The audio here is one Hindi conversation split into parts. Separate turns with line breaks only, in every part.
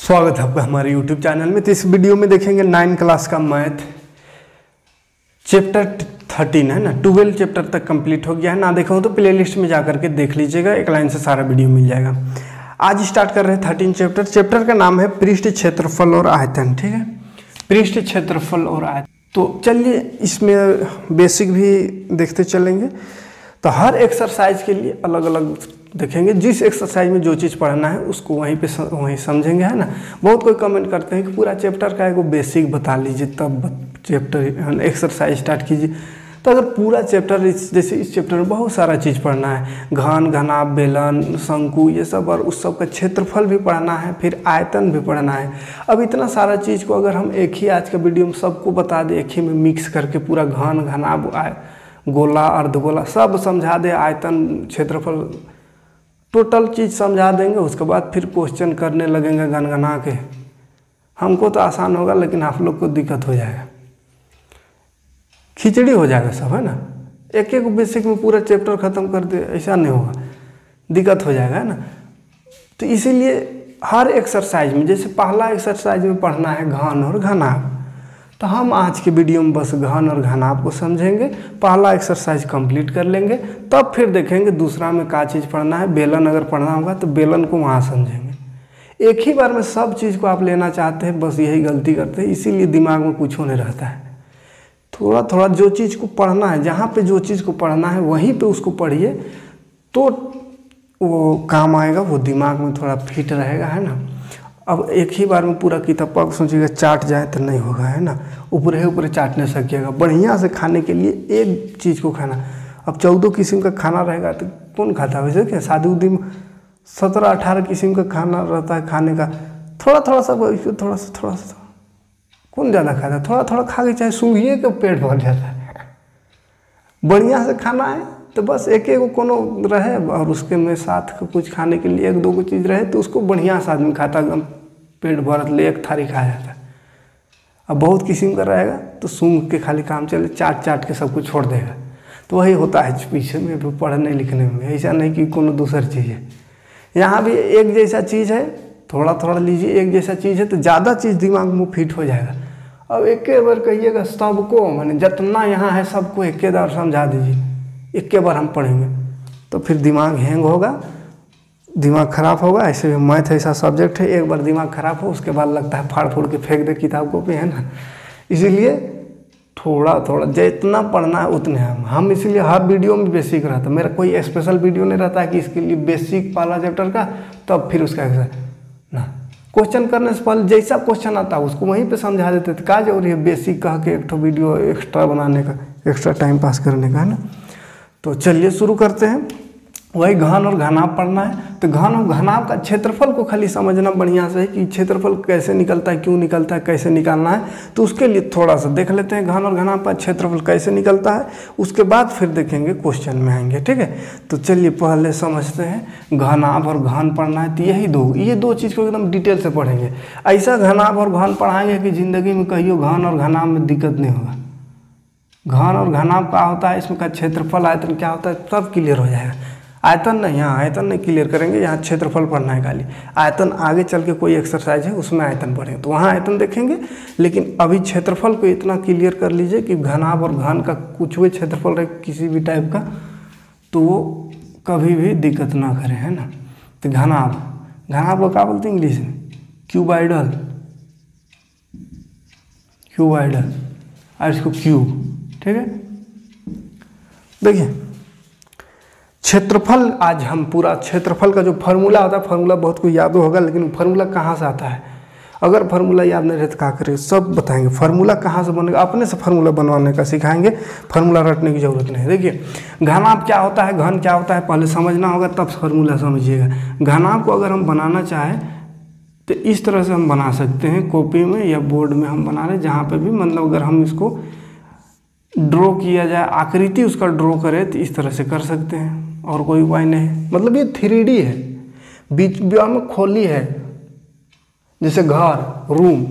स्वागत है आपका हमारे YouTube चैनल में। तो इस वीडियो में देखेंगे 9 क्लास का मैथ चैप्टर 13 है ना, 12 चैप्टर तक कंप्लीट हो गया है। ना देखा हो तो प्लेलिस्ट में जाकर के देख लीजिएगा, एक लाइन से सारा वीडियो मिल जाएगा। आज स्टार्ट कर रहे हैं 13 चैप्टर। चैप्टर का नाम है पृष्ठ क्षेत्रफल और आयतन। ठीक है, पृष्ठ क्षेत्रफल और आयतन। तो चलिए इसमें बेसिक भी देखते चलेंगे। तो हर एक्सरसाइज के लिए अलग अलग देखेंगे, जिस एक्सरसाइज में जो चीज़ पढ़ना है उसको वहीं समझेंगे, है ना। बहुत कोई कमेंट करते हैं कि पूरा चैप्टर का एगो बेसिक बता लीजिए तब चैप्टर एक्सरसाइज स्टार्ट कीजिए। तो अगर पूरा चैप्टर जैसे इस चैप्टर में बहुत सारा चीज़ पढ़ना है, घन, घनाभ, बेलन, शंकु, ये सब, और उस सब का क्षेत्रफल भी पढ़ना है, फिर आयतन भी पढ़ना है। अब इतना सारा चीज़ को अगर हम एक ही आज के वीडियो में सबको बता दें, एक ही में मिक्स करके पूरा घन, घनाभ, गोला, अर्धगोला सब समझा दे, आयतन, क्षेत्रफल, टोटल चीज़ समझा देंगे, उसके बाद फिर क्वेश्चन करने लगेंगे गनगना के। हमको तो आसान होगा लेकिन आप लोग को दिक्कत हो जाएगा, खिचड़ी हो जाएगा सब, है ना। एक एक बेसिक में पूरा चैप्टर ख़त्म कर दे, ऐसा नहीं होगा, दिक्कत हो जाएगा, है ना। तो इसीलिए हर एक्सरसाइज में, जैसे पहला एक्सरसाइज में पढ़ना है घन और घनाभ, तो हम आज के वीडियो में बस घन और घनाभ को समझेंगे, पहला एक्सरसाइज कंप्लीट कर लेंगे, तब फिर देखेंगे दूसरा में क्या चीज़ पढ़ना है। बेलन अगर पढ़ना होगा तो बेलन को वहाँ समझेंगे। एक ही बार में सब चीज़ को आप लेना चाहते हैं, बस यही गलती करते हैं, इसीलिए दिमाग में कुछ नहीं रहता है। थोड़ा थोड़ा जो चीज़ को पढ़ना है, जहाँ पे जो चीज़ को पढ़ना है वहीं पे उसको पढ़िए, तो वो काम आएगा, वो दिमाग में थोड़ा फिट रहेगा, है ना। अब एक ही बार में पूरा किताब पढ़ सोचिएगा चाट जाए तो नहीं होगा, है ना। ऊपर ऊपर चाट नहीं सकिएगा। बढ़िया से खाने के लिए एक चीज़ को खाना। अब 14 किस्म का खाना रहेगा तो कौन खाता है? वैसे क्या शादी उदी में 17-18 किस्म का खाना रहता है खाने का। थोड़ा थोड़ा सा थोड़ा सा कौन ज़्यादा खाता है? थोड़ा थोड़ा खा के चाहे सूंघिए के पेट भर जाता है। बढ़िया से खाना है तो बस एक एक कोनो रहे, और उसके में साथ कुछ खाने के लिए 1-2 को चीज़ रहे तो उसको बढ़िया से आदमी खाता, एकदम पेट भर ले एक थारी खा जाता है। अब बहुत किस्म का रहेगा तो सूंघ के खाली काम चले, चाट के सब कुछ छोड़ देगा। तो वही होता है पीछे में पढ़ने लिखने में, ऐसा नहीं कि कोनो दूसरी चीज़ है। यहाँ भी एक जैसा चीज़ है, थोड़ा थोड़ा लीजिए, एक जैसा चीज़ है तो ज़्यादा चीज़ दिमाग में फिट हो जाएगा। अब एक बार कहिएगा सबको, मैंने जितना यहाँ है सबको एक बार समझा दीजिए, एक बार हम पढ़ेंगे तो फिर दिमाग हैंग होगा, दिमाग ख़राब होगा। ऐसे मैथ ऐसा सब्जेक्ट है, एक बार दिमाग ख़राब हो उसके बाद लगता है फाड़ फूड़ के फेंक दे किताब को पे, है ना। इसीलिए थोड़ा थोड़ा जितना पढ़ना है उतने हम इसीलिए हर वीडियो में बेसिक रहता है। मेरा कोई स्पेशल वीडियो नहीं रहता है कि इसके लिए बेसिक पहला चैप्टर का तब फिर उसका ना। क्वेश्चन करने से पहले जैसा क्वेश्चन आता है उसको वहीं पे समझा देते थे। क्या जरूरी है बेसिक कह के एक ठो वीडियो एक्स्ट्रा बनाने का, एक्स्ट्रा टाइम पास करने का, है ना। तो चलिए शुरू करते हैं। वही घन और घनाभ पढ़ना है तो घन और घनाभ का क्षेत्रफल को खाली समझना बढ़िया से है कि क्षेत्रफल कैसे निकलता है, क्यों निकलता है, कैसे निकालना है। तो उसके लिए थोड़ा सा देख लेते हैं घन और घनाभ का क्षेत्रफल कैसे निकलता है, उसके बाद फिर देखेंगे क्वेश्चन में आएंगे। ठीक है, तो चलिए पहले समझते हैं। घनाभ और घन पढ़ना है तो ये दो चीज़ को एकदम डिटेल से पढ़ेंगे। ऐसा घनाभ और घन पढ़ाएंगे कि ज़िंदगी में कहियो घन और घनाभ में दिक्कत नहीं होगा। घन और घनाभ क्या होता है, इसमें का क्षेत्रफल, आयतन क्या होता है, सब क्लियर हो जाएगा। आयतन नहीं, यहाँ आयतन नहीं क्लियर करेंगे, यहाँ क्षेत्रफल पढ़ना है खाली। आयतन आगे चल के कोई एक्सरसाइज है उसमें आयतन पढ़ेंगे तो वहाँ आयतन देखेंगे, लेकिन अभी क्षेत्रफल को इतना क्लियर कर लीजिए कि घनाभ और घन का कुछ भी क्षेत्रफल रहे किसी भी टाइप का तो वो कभी भी दिक्कत ना करे, है ना। तो घनाभ को क्या बोलते हैं इंग्लिश में? क्यूबाइडल, और इसको क्यूब। ठीक है, देखिए क्षेत्रफल, आज हम पूरा क्षेत्रफल का जो फार्मूला होता है, फार्मूला बहुत को याद होगा, लेकिन फार्मूला कहाँ से आता है? अगर फार्मूला याद नहीं रहे तो क्या करें, सब बताएंगे। फार्मूला कहाँ से बनेगा, अपने से फार्मूला बनवाने का सिखाएंगे, फार्मूला रटने की जरूरत नहीं। देखिए घनाभ क्या होता है, घन क्या होता है, पहले समझना होगा तब फार्मूला समझिएगा। घनाभ को अगर हम बनाना चाहें तो इस तरह से हम बना सकते हैं, कॉपी में या बोर्ड में हम बना रहे, जहाँ पे भी मतलब अगर हम इसको ड्रॉ किया जाए, आकृति उसका ड्रॉ करें तो इस तरह से कर सकते हैं, और कोई उपाय नहीं है। मतलब ये 3D है, बीच में खोली है, जैसे घर, रूम,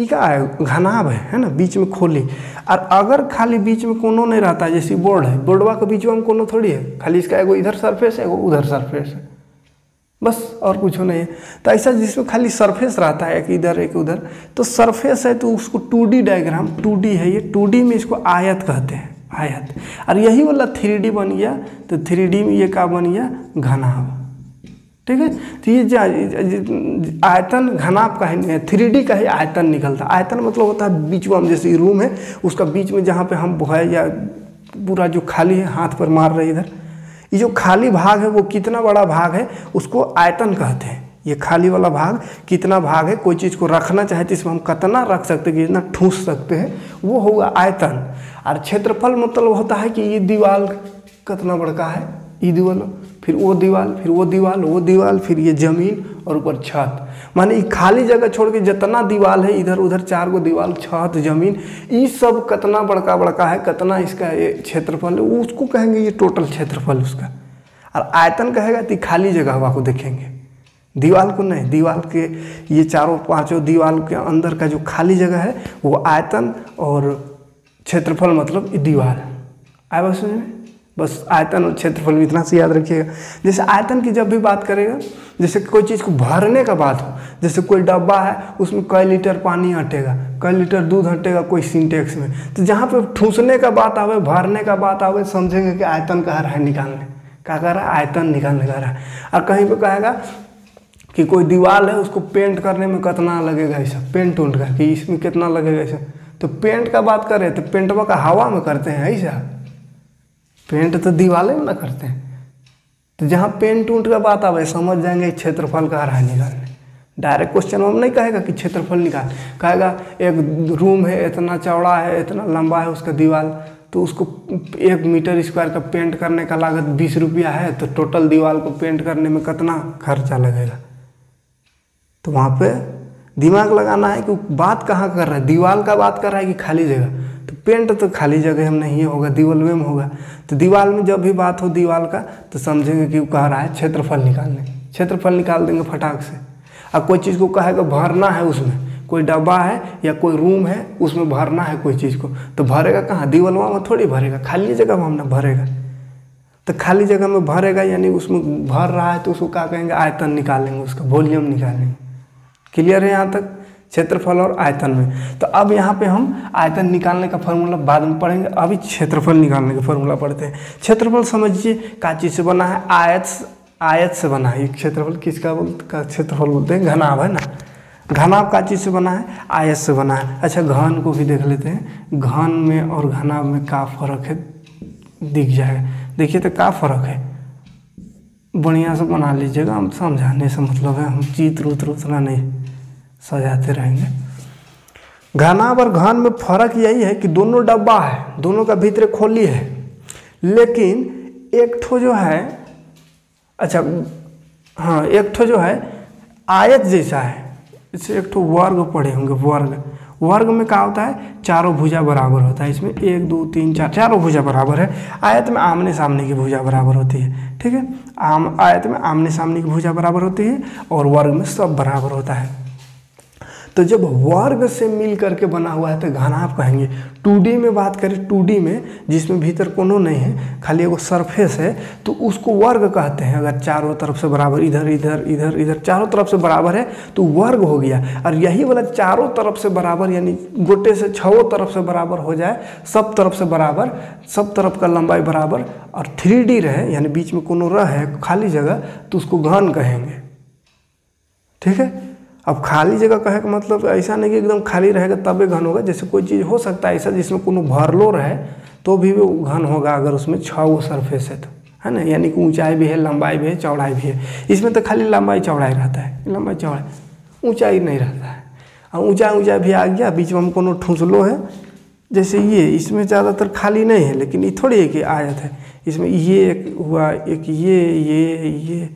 ये क्या है, घनाभ है ना, बीच में खोली। और अगर खाली बीच में कोनो नहीं रहता, जैसे बोर्ड है, बोर्डवा के बीच में कोनो थोड़ी है, खाली इसका एगो इधर सरफेस है एगो उधर सरफेस है, बस और कुछ नहीं है। तो ऐसा जिसमें खाली सरफेस रहता है, एक इधर एक उधर, तो सरफेस है तो उसको 2D डायग्राम, 2D है ये, 2D में इसको आयत कहते हैं, आयत। और यही वाला 3D बन गया, तो 3D में ये क्या बन गया, घनाभ। ठीक है, तो ये आयतन घनाभ का है, 3D का ही आयतन निकलता है। आयतन मतलब होता है बीच में, जैसे रूम है उसका बीच में जहाँ पे हम है या पूरा जो खाली है, हाथ पर मार रहे इधर, ये जो खाली भाग है वो कितना बड़ा भाग है उसको आयतन कहते हैं। ये खाली वाला भाग कितना भाग है, कोई चीज़ को रखना चाहे तो इसमें हम कितना रख सकते हैं, कितना ठूस सकते हैं, वो होगा आयतन। और क्षेत्रफल मतलब होता है कि ये दीवार कितना बड़का है, ये दीवार, फिर वो दीवार, फिर वो दीवार, वो दीवार, फिर ये जमीन और ऊपर छत। माने ये खाली जगह छोड़ के जितना दीवार है, इधर उधर 4 गो दीवार, छत, जमीन, ये सब कितना बड़का बड़का है, कितना इसका ये क्षेत्रफल है, उसको कहेंगे ये टोटल क्षेत्रफल उसका। और आयतन कहेगा तो खाली जगह को देखेंगे, दीवार को नहीं। दीवार के ये 4-5 दीवार के अंदर का जो खाली जगह है वो आयतन, और क्षेत्रफल मतलब ये दीवार। आया बात समझ में? बस आयतन और क्षेत्रफल भी इतना से याद रखिएगा। जैसे आयतन की जब भी बात करेगा, जैसे कोई चीज़ को भरने का बात हो, जैसे कोई डब्बा है उसमें कई लीटर पानी हटेगा, कई लीटर दूध हटेगा कोई सिंटेक्स में, तो जहाँ पे ठूसने का बात आवे, भरने का बात आवे, समझेंगे कि आयतन कह रहा है निकालने, क्या कह रहा है, आयतन निकालने का रहा है। और कहीं पर कहेगा कि कोई दीवार है उसको पेंट करने में कितना लगेगा, ऐसा पेंट उंट का, कि इसमें कितना लगेगा ऐसा, तो पेंट का बात करें तो पेंटवा का हवा में करते हैं ऐसा, पेंट तो दीवाले में ना करते हैं। तो जहाँ पेंट उंट का बात आवे समझ जाएंगे क्षेत्रफल का रहा है निकालने। डायरेक्ट क्वेश्चन में नहीं कहेगा कि क्षेत्रफल निकाल, कहेगा एक रूम है, इतना चौड़ा है, इतना लंबा है उसका दीवार, तो उसको 1 मीटर स्क्वायर का पेंट करने का लागत 20 रुपया है, तो टोटल दीवार को पेंट करने में कितना खर्चा लगेगा। तो वहाँ पे दिमाग लगाना है कि बात कहाँ कर रहा है, दीवार का बात कर रहा है कि खाली जगह। तो पेंट तो खाली जगह में नहीं होगा, दीवार में होगा। तो दीवार में जब भी बात हो दीवार का, तो समझेंगे कि वो कह रहा है क्षेत्रफल निकालने, क्षेत्रफल निकाल देंगे फटाक से। अब कोई चीज़ को कहेगा भरना है, उसमें कोई डब्बा है या कोई रूम है उसमें भरना है कोई चीज़ को, तो भरेगा कहाँ, दीवार में थोड़ी भरेगा, खाली जगह में हम ना भरेगा। तो खाली जगह में भरेगा यानी उसमें भर रहा है, तो उसको क्या कहेंगे, आयतन निकालेंगे, उसका वॉल्यूम निकालेंगे। क्लियर है यहाँ तक क्षेत्रफल और आयतन में। तो अब यहाँ पे हम आयतन निकालने का फॉर्मूला बाद में पढ़ेंगे, अभी क्षेत्रफल निकालने का फॉर्मूला पढ़ते हैं। क्षेत्रफल समझिए क्या चीज़ से बना है, आयत से बना है। क्षेत्रफल किसका क्षेत्रफल बोलते हैं, घनाभ है ना। घनाभ का चीज़ से बना है, आयत से बना है। अच्छा घन को भी देख लेते हैं, घन में और घनाभ में क्या फ़र्क है दिख जाएगा। देखिए तो क्या फ़र्क है, बढ़िया से बना लीजिएगा, हम समझाने से मतलब है, हम चित्र उतना नहीं सजाते रहेंगे। घनाभ और घन में फ़र्क यही है कि दोनों डब्बा है, दोनों का भीतर खोली है, लेकिन एक ठो जो है, अच्छा हाँ, एक ठो जो है आयत जैसा है। इससे एक ठो वर्ग पढ़े होंगे, वर्ग में क्या होता है, चारों भुजा बराबर होता है। इसमें 1 2 3 4 चारों भुजा बराबर है। आयत में आमने सामने की भुजा बराबर होती है, ठीक है। आयत में आमने सामने की भुजा बराबर होती है और वर्ग में सब बराबर होता है। तो जब वर्ग से मिल करके बना हुआ है तो घनाभ कहेंगे। 2D में बात करें, 2D में जिसमें भीतर कोनो नहीं है, खाली एगो सरफेस है, तो उसको वर्ग कहते हैं। अगर चारों तरफ से बराबर, इधर इधर इधर इधर चारों तरफ से बराबर है तो वर्ग हो गया। और यही वाला चारों तरफ से बराबर यानी गोटे से 6 तरफ से बराबर हो जाए, सब तरफ से बराबर, सब तरफ का लंबाई बराबर, और 3D रहे यानी बीच में कोनो रहे खाली जगह, तो उसको घन कहेंगे, ठीक है। अब खाली जगह कहे का मतलब ऐसा नहीं कि एकदम खाली रहेगा तबे घन होगा। जैसे कोई चीज़ हो सकता है ऐसा जिसमें कोनो भरलो रहे तो भी वो घन होगा, अगर उसमें 6 सरफेस है तो, है ना। यानी कि ऊंचाई भी है, लंबाई भी है, चौड़ाई भी है। इसमें तो खाली लंबाई चौड़ाई रहता है, लंबाई चौड़ाई, ऊंचाई नहीं रहता है। और ऊंचा भी आ गया, बीच में हम कोनो ठूसलो है, जैसे ये, इसमें ज़्यादातर खाली नहीं है, लेकिन ये थोड़ी एक आयत है। इसमें ये एक हुआ, एक ये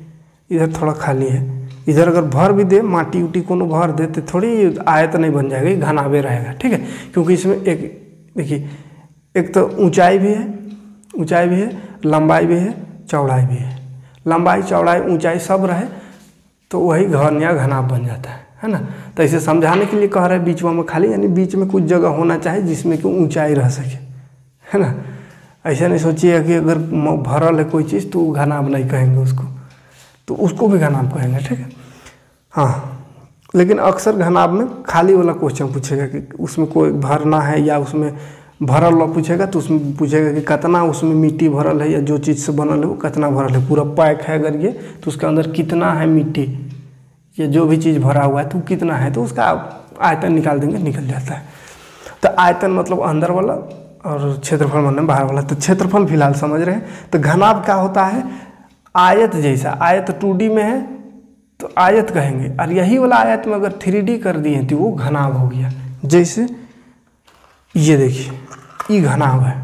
इधर थोड़ा खाली है। इधर अगर भर भी दे, माटी उटी कोनो भर दे, तो थोड़ी आयत नहीं बन जाएगा, ये घनाभे रहेगा, ठीक है। क्योंकि इसमें एक देखिए, एक तो ऊंचाई भी है, लंबाई भी है, चौड़ाई भी है। लंबाई चौड़ाई ऊंचाई सब रहे तो वही घन या घनाभ बन जाता है ना। तो इसे समझाने के लिए कह रहे हैं बीच में खाली, यानी बीच में कुछ जगह होना चाहिए जिसमें कि ऊंचाई रह सके, है ना। ऐसा नहीं सोचिए कि अगर भरल है कोई चीज़ तो घनाभ नहीं कहेंगे उसको। तो उसको भी घनाभ कहेंगे, ठीक है। हाँ, लेकिन अक्सर घनाभ में खाली वाला क्वेश्चन पूछेगा कि उसमें कोई भरना है या उसमें भरल हुआ पूछेगा, तो उसमें पूछेगा कि कितना उसमें मिट्टी भरल है या जो चीज़ से बनल है वो कितना भरल है। पूरा पैक है अगर ये, तो उसके अंदर कितना है मिट्टी या जो भी चीज़ भरा हुआ है तो कितना है, तो उसका आयतन निकाल देंगे, निकल जाता है। तो आयतन मतलब अंदर वाला और क्षेत्रफल मतलब बाहर वाला। तो क्षेत्रफल फिलहाल समझ रहे हैं। तो घनाभ क्या होता है, आयत जैसा। आयत 2D में है तो आयत कहेंगे, और यही वाला आयत में अगर 3D कर दिए तो वो घनाभ हो गया। जैसे ये देखिए, ये घनाभ है,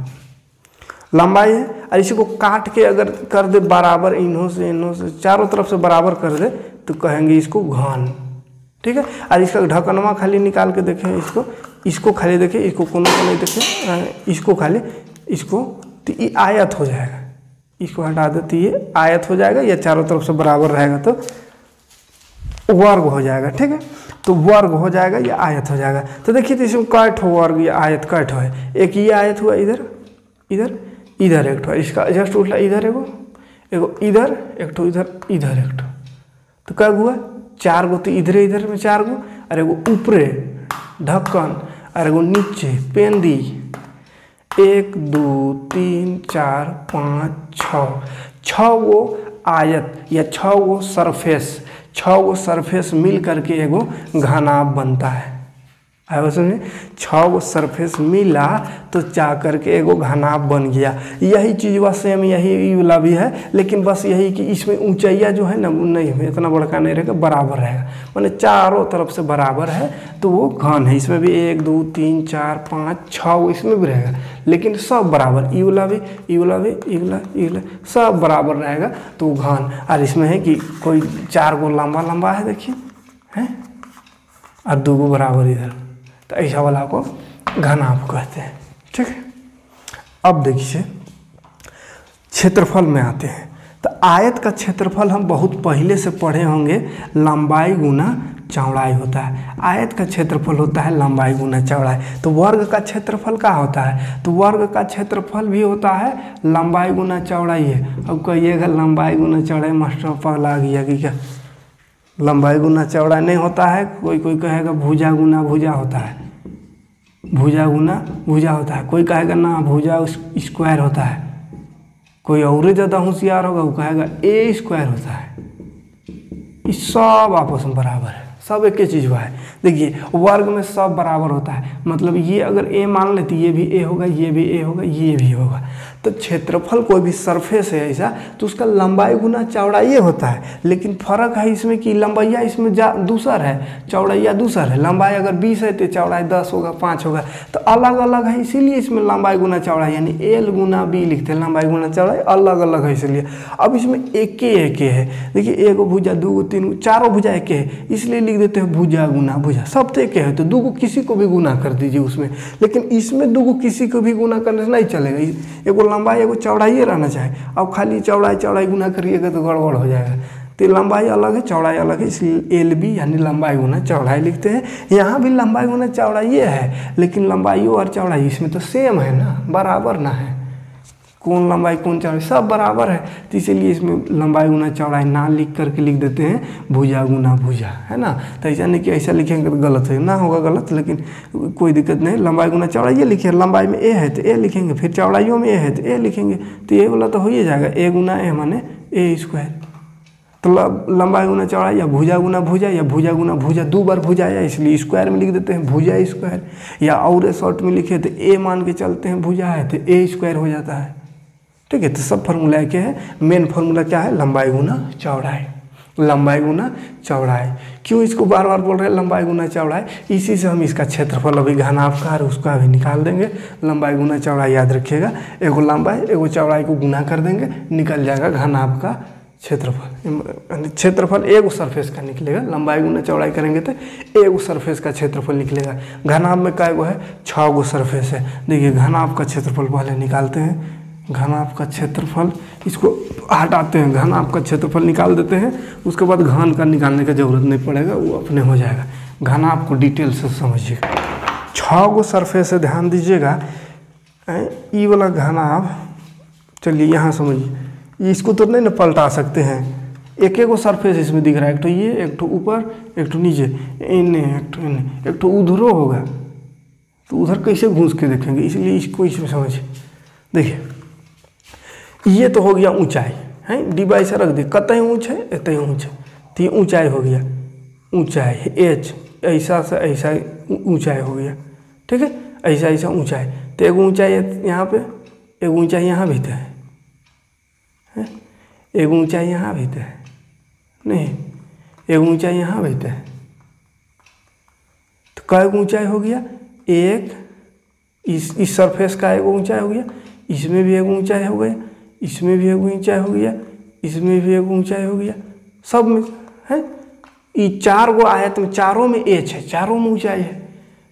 लंबाई है, और इसी को काट के अगर कर दे बराबर, इन्हों से चारों तरफ से बराबर कर दे तो कहेंगे इसको घन, ठीक है। और इसका ढक्कनवा खाली निकाल के देखें, इसको खाली देखें, इसको कोनो को नहीं देखें, इसको खाली, इसको, तो ये आयत हो जाएगा। इसको हटा दे तो ये आयत हो जाएगा, या चारों तरफ से बराबर रहेगा तो वर्ग हो जाएगा, ठीक है। तो वर्ग हो जाएगा या आयत हो जाएगा। तो देखिए, तो इसमें कैठ हो वर्ग या आयत कैठ हो है। एक ये आयत हुआ इधर, इधर, इधर एक ठो, इसका जस्ट उल्टा इधर एगो इधर एक ठो, इधर एक ठो, तो क्या हुआ 4 गो। तो इधर में 4 गो, और एगो ऊपरे ढक्कन, और एगो नीचे पेंदी। 1 2 3 4 5 6 गो आयत या 6 गो सरफेस, 6 गो सरफेस मिल करके एगो घनाभ बनता है। आया समझे, 6 गो सरफेस मिला तो जा करके एगो घनाभ बन गया। यही चीज़ बस सेम यही वाला भी है, लेकिन बस यही कि इसमें ऊंचाइया जो है ना नहीं है, इतना बड़का नहीं रहेगा, बराबर रहेगा, माने चारों तरफ से बराबर है तो वो घन है। इसमें भी 1 2 3 4 5 6 इसमें भी रहेगा, लेकिन सब बराबर, ई वाला भी, ई वाला भी, ई वाला सब बराबर रहेगा तो घन। और इसमें है कि कोई 4 गो लंबा है, देखिए है, और 2 गो बराबर इधर, तो ऐसा वाला को घनाभ कहते हैं, ठीक है। अब देखिए क्षेत्रफल में आते हैं। तो आयत का क्षेत्रफल हम बहुत पहले से पढ़े होंगे, लंबाई गुना चौड़ाई होता है। आयत का क्षेत्रफल होता है लंबाई गुना चौड़ाई। तो वर्ग का क्षेत्रफल क्या होता है, तो वर्ग का क्षेत्रफल भी होता है लंबाई गुना चौड़ाई है। अब कहिएगा लंबाई गुना चौड़ाई मास्टर पगला गया कि क्या, लंबाई गुना चौड़ा नहीं होता है। कोई कहेगा भुजा गुना भुजा होता है, भुजा गुना भुजा होता है। कोई कहेगा ना भुजा स्क्वायर होता है। कोई और ज़्यादा होशियार होगा वो कहेगा ए स्क्वायर होता है। ये सब आपस में बराबर है, सब एक ही चीज़ हुआ है। देखिए वर्ग में सब बराबर होता है, मतलब ये अगर ए मान ले तो ये भी ए होगा, ये भी ए होगा, ये भी होगा। तो क्षेत्रफल कोई भी सरफेस है ऐसा, तो उसका लंबाई गुना चौड़ाई होता है। लेकिन फर्क है इसमें कि लंबाइया इसमें दूसर है, चौड़ाइया दूसर है। लंबाई अगर 20 है तो चौड़ाई 10 होगा, 5 होगा, तो अलग अलग है। इसीलिए इसमें लंबाई गुना चौड़ाई यानी एल गुना बी लिखते हैं। लंबाई गुना चौड़ाई अलग अलग है इसलिए। अब इसमें एक है, देखिए एगो भुजा, 2 गो, 3 गो, चारों भुजा एक है, इसलिए लिख देते हैं भुजा गुना भुजा। सब तो एक है, तो 2 गो किसी को भी गुना कर दीजिए उसमें। लेकिन इसमें 2 गो किसी को भी गुना करने से नहीं चलेगा, एगो लंबाई एगो चौड़ाई रहना चाहिए। अब खाली चौड़ाई गुना करिएगा तो गड़बड़ हो जाएगा। तो लंबाई अलग है, चौड़ाई अलग है, इसलिए एल बी यानी लंबाई गुना चौड़ाई लिखते हैं। यहाँ भी लंबाई गुना चौड़ाई ये है, लेकिन लंबाई और चौड़ाई इसमें तो सेम है ना, बराबर ना है। कौन लंबाई कौन चौड़ाई सब बराबर है, तो इसीलिए इसमें लंबाई गुना चौड़ाई ना लिख करके लिख देते हैं भुजा गुना भुजा, है ना। तो ऐसा नहीं कि ऐसा लिखेंगे तो गलत है, ना होगा गलत, लेकिन कोई दिक्कत नहीं। लंबाई गुना चौड़ाई ये लिखे, लंबाई में ए है तो ए लिखेंगे, फिर चौड़ाइयों में ए है तो ए लिखेंगे, तो ये वाला तो हो ही जाएगा, ए गुना ए माने ए स्क्वायर। तो लंबाई गुना चौड़ाई या भुजा गुना भुजा या भुजा गुना भुजा, 2 बार भुजा या इसलिए स्क्वायर में लिख देते हैं भुजा स्क्वायर। या और शॉर्ट में लिखे तो ए मान के चलते हैं भुजा है तो ए स्क्वायर हो जाता है, ठीक है। तो सब फार्मूला क्या है, मेन फार्मूला क्या है, लंबाई गुना चौड़ाई, लंबाई गुना चौड़ाई। क्यों इसको बार बार बोल रहे हैं लंबाई गुना चौड़ाई, इसी से हम इसका क्षेत्रफल अभी घनाभ का उसका भी निकाल देंगे। लंबाई गुना चौड़ाई याद रखिएगा, एगो लंबाई एगो चौड़ाई को गुना कर देंगे, निकल जाएगा घनाभ का क्षेत्रफल। क्षेत्रफल एगो सरफेस का निकलेगा, लंबाई गुना चौड़ाई करेंगे तो एगो सरफेस का क्षेत्रफल निकलेगा। घनाभ में क्या है, 6 गो सरफेस है। देखिए घनाभ का क्षेत्रफल पहले निकालते हैं। घनाभ का क्षेत्रफल इसको हटाते हैं, घनाभ का क्षेत्रफल निकाल देते हैं। उसके बाद घन का निकालने का जरूरत नहीं पड़ेगा, वो अपने हो जाएगा। घनाभ को डिटेल से समझिएगा। 6 गो सरफेस है, ध्यान दीजिएगा। ई वाला घनाभ, चलिए यहाँ समझिए, इसको तो नहीं ना पलटा सकते हैं, एक एक सरफेस इसमें दिख रहा है, एक तो ये, एक तो ऊपर, एक तो नीचे, इन्हें एक तो इन्हें, एक तो उधरो होगा, तो उधर कैसे घुस के देखेंगे, इसलिए इसको इसमें समझिए। देखिए ये तो हो गया ऊंचाई है, डिब्बा ऐसा रख दे, कतई ऊँच है एतई ऊँच है, तो ये ऊंचाई हो गया, ऊंचाई एच, ऐसा से ऐसा ऊंचाई हो गया, ठीक है, ऐसा ऐसा ऊंचाई। तो एक ऊंचाई यहाँ पे, एक ऊंचाई यहाँ भी है, एक ऊंचाई यहाँ भी है, नहीं एक ऊंचाई यहाँ भी है, तो कै ऊंचाई हो गया, एक इस सरफेस का एक ऊंचाई हो गया, इसमें भी एक ऊंचाई हो गया, इसमें भी एक ऊंचाई हो गया, इसमें भी एक ऊंचाई हो गया, सब में है। ये 4 गो आयत में चारों में एच है, चारों में ऊंचाई है,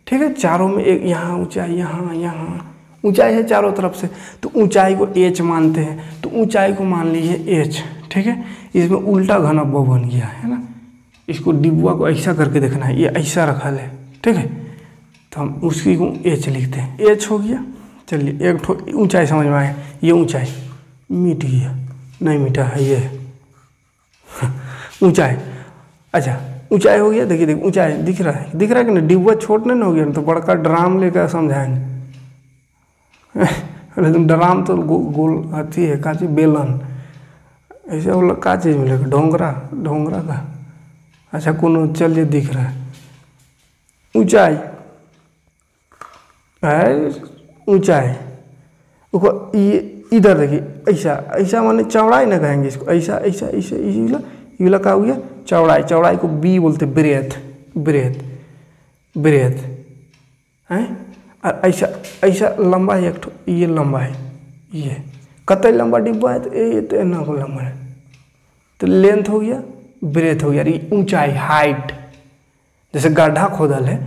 ठीक है, चारों में एक यहाँ ऊंचाई, यहाँ यहाँ ऊंचाई है चारों तरफ से, तो ऊंचाई को एच मानते हैं, तो ऊंचाई को मान लीजिए एच, ठीक है। इसमें उल्टा घनत्व बन गया है ना, इसको डिब्बा को ऐसा करके देखना है, ये ऐसा रखा है, ठीक है, तो हम उसकी को एच लिखते हैं, एच हो गया। चलिए एक ठो ऊंचाई समझ में आया, ये ऊंचाई मिट गया, नहीं मिटा है ये ऊंचाई। अच्छा ऊंचाई हो गया, देखिए देखिए ऊंचाई दिख रहा है, दिख रहा है कि नहीं, डिब्बा छोट नहीं हो गया ना, तो बड़का ड्राम लेकर समझाएंगे लेकिन ड्राम तो गोल अथी है, का चीज बेलन, ऐसे वो का चीज मिलेगा, ढोंगरा, ढोंगरा का, अच्छा कौन, चलिए दिख रहा है ऊंचाई है, ऊंचाई ये इधर देखिए ऐसा ऐसा माने चौड़ाई ना कहेंगे इसको, ऐसा ऐसा ऐसा ये वाला का हो गया चौड़ाई, चौड़ाई को बी बोलते, ब्रेथ, ब्रेथ, ब्रेथ है। और ऐसा ऐसा लंबा है एक ठो, ये लंबा है, ये कतई लंबा डिब्बा है, तो ये तो इतना को लंबा है, तो लेंथ हो गया, ब्रेथ हो गया, ये ऊंचाई, हाइट। जैसे गड्ढा खोदल है,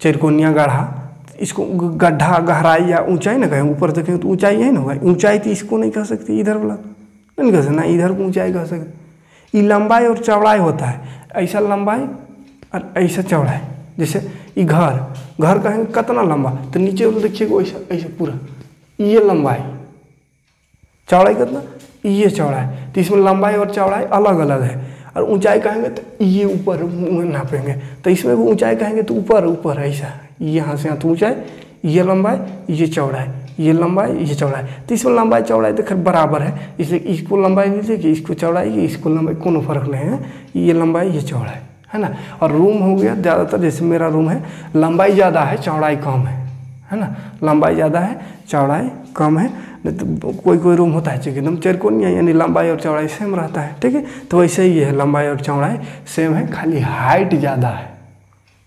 चरकोनिया गड्ढा, इसको गड्ढा गहराई या ऊंचाई ना कहें, ऊपर देखें तो ऊंचाई है ना होगा, ऊंचाई तो इसको नहीं कह सकती, इधर वाला नहीं कह सकते ना, इधर को ऊंचाई कह सकते। ये लंबाई और चौड़ाई होता है, ऐसा लंबाई और ऐसा चौड़ाई। जैसे ये घर, घर कहेंगे कितना लंबा, तो नीचे वाला देखिएगा ऐसा ऐसा पूरा, ये लंबाई, चौड़ाई कितना, ये चौड़ाई, तो इसमें लंबाई और चौड़ाई अलग अलग है। और ऊंचाई कहेंगे तो ये ऊपर नापेंगे, तो इसमें भी ऊंचाई कहेंगे तो ऊपर ऊपर ऐसा, यहाँ से यहाँ तो ऊंचाई, ये लंबाई, ये चौड़ाई, ये लंबाई, ये चौड़ाई, तो इसमें लंबाई चौड़ाई तो खैर बराबर है, इसलिए इसको लंबाई लीजिए, इसको चौड़ाई, इसको लंबाई, कोनो फर्क नहीं है, ये लंबाई ये चौड़ाई है ना। और रूम हो गया, ज़्यादातर जैसे मेरा रूम है, लंबाई ज़्यादा है चौड़ाई कम है ना, लंबाई ज़्यादा है चौड़ाई कम है। नहीं तो कोई कोई रूम होता है एकदम चरकोनिया, यानी लंबाई और चौड़ाई सेम रहता है, ठीक है। तो वैसे ही है, लंबाई और चौड़ाई सेम है, खाली हाइट ज़्यादा है,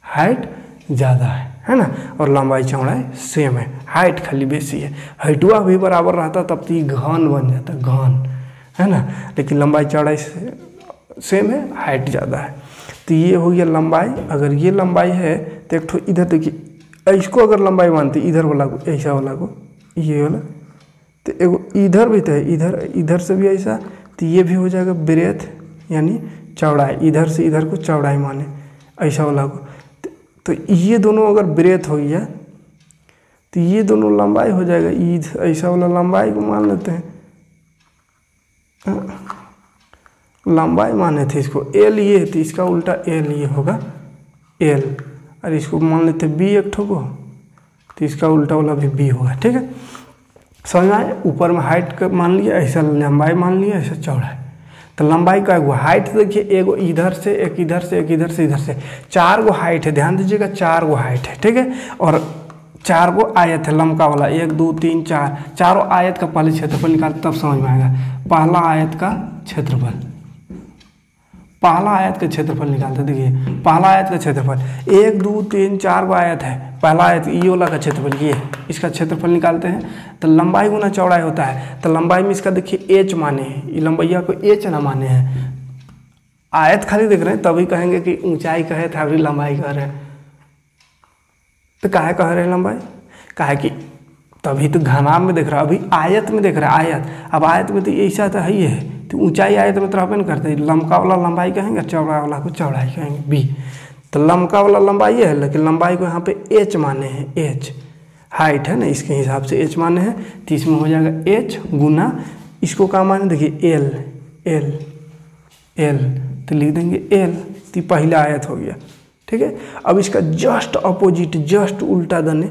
हाइट ज़्यादा है ना, और लंबाई चौड़ाई सेम है, हाइट खाली बेसी है। हाइटुआ भी बराबर रहता तब तो ये घन बन जाता, घन है ना, लेकिन लंबाई चौड़ाई सेम है, हाइट ज़्यादा है। तो ये हो गया लंबाई। अगर ये लंबाई है तो एक ठो इधर देखिए, इसको अगर लंबाई मानते इधर वाला को, ऐसा वाला को, ये वाला, तो एगो इधर भी तो है, इधर इधर से भी ऐसा, तो ये भी हो जाएगा ब्रेथ यानी चौड़ाई, इधर से इधर को चौड़ाई माने ऐसा वाला को। तो ये दोनों अगर ब्रेथ हो गया तो ये दोनों लंबाई हो जाएगा, ईद ऐसा वाला लंबाई को मान लेते हैं, लंबाई माने थे इसको एल, ये तो इसका उल्टा एल ये होगा एल, और इसको मान लेते बी एक ठो को, तो इसका उल्टा वाला भी बी होगा, ठीक है। समझ में आए, ऊपर में हाइट का मान लिया, ऐसा लंबाई मान लिया, ऐसा चौड़ाई। तो लंबाई का एगो हाइट देखिए, एगो इधर से, एक इधर से, एक इधर से, इधर से, 4 गो हाइट है, ध्यान दीजिएगा 4 गो हाइट है, ठीक है। और 4 गो आयत है लंबका वाला, 1 2 3 4, चारों आयत का पहले क्षेत्रफल निकाल तब समझ में आएगा। पहला आयत का क्षेत्रफल, पहला आयत का क्षेत्रफल निकालते, देखिए पहला आयत का क्षेत्रफल 1 2 3 4 गो आयत है, पहला आयत ये वाला का क्षेत्रफल, ये इसका क्षेत्रफल निकालते हैं। तो लंबाई गुना चौड़ाई होता है, तो लंबाई में इसका देखिए एच माने हैं, ये लंबैया को एच ना माने हैं, आयत खाली देख रहे हैं तभी कहेंगे कि ऊंचाई कहे थे, अभी लंबाई कह रहे हैं। तो काहे कह रहे हैं लंबाई, काहे कि तभी तो घनाभ में देख रहा है, अभी आयत में देख रहा है, आयत, अब आयत में तो ऐसा तो है ही है, तो ऊंचाई आयत में तो रहबे नहीं करते, लंबका वाला लंबाई कहेंगे, चौड़ा वाला को चौड़ाई कहेंगे, बी। तो लंबका वाला लंबाई है, लेकिन लंबाई को यहाँ पे एच माने हैं, एच हाइट है ना, इसके हिसाब से एच माने हैं, तो इसमें हो जाएगा एच गुना इसको क्या माने, देखिए एल, एल एल, तो लिख देंगे एल, तो पहला आयत हो गया। ठीक है, अब इसका जस्ट अपोजिट, जस्ट उल्टा देने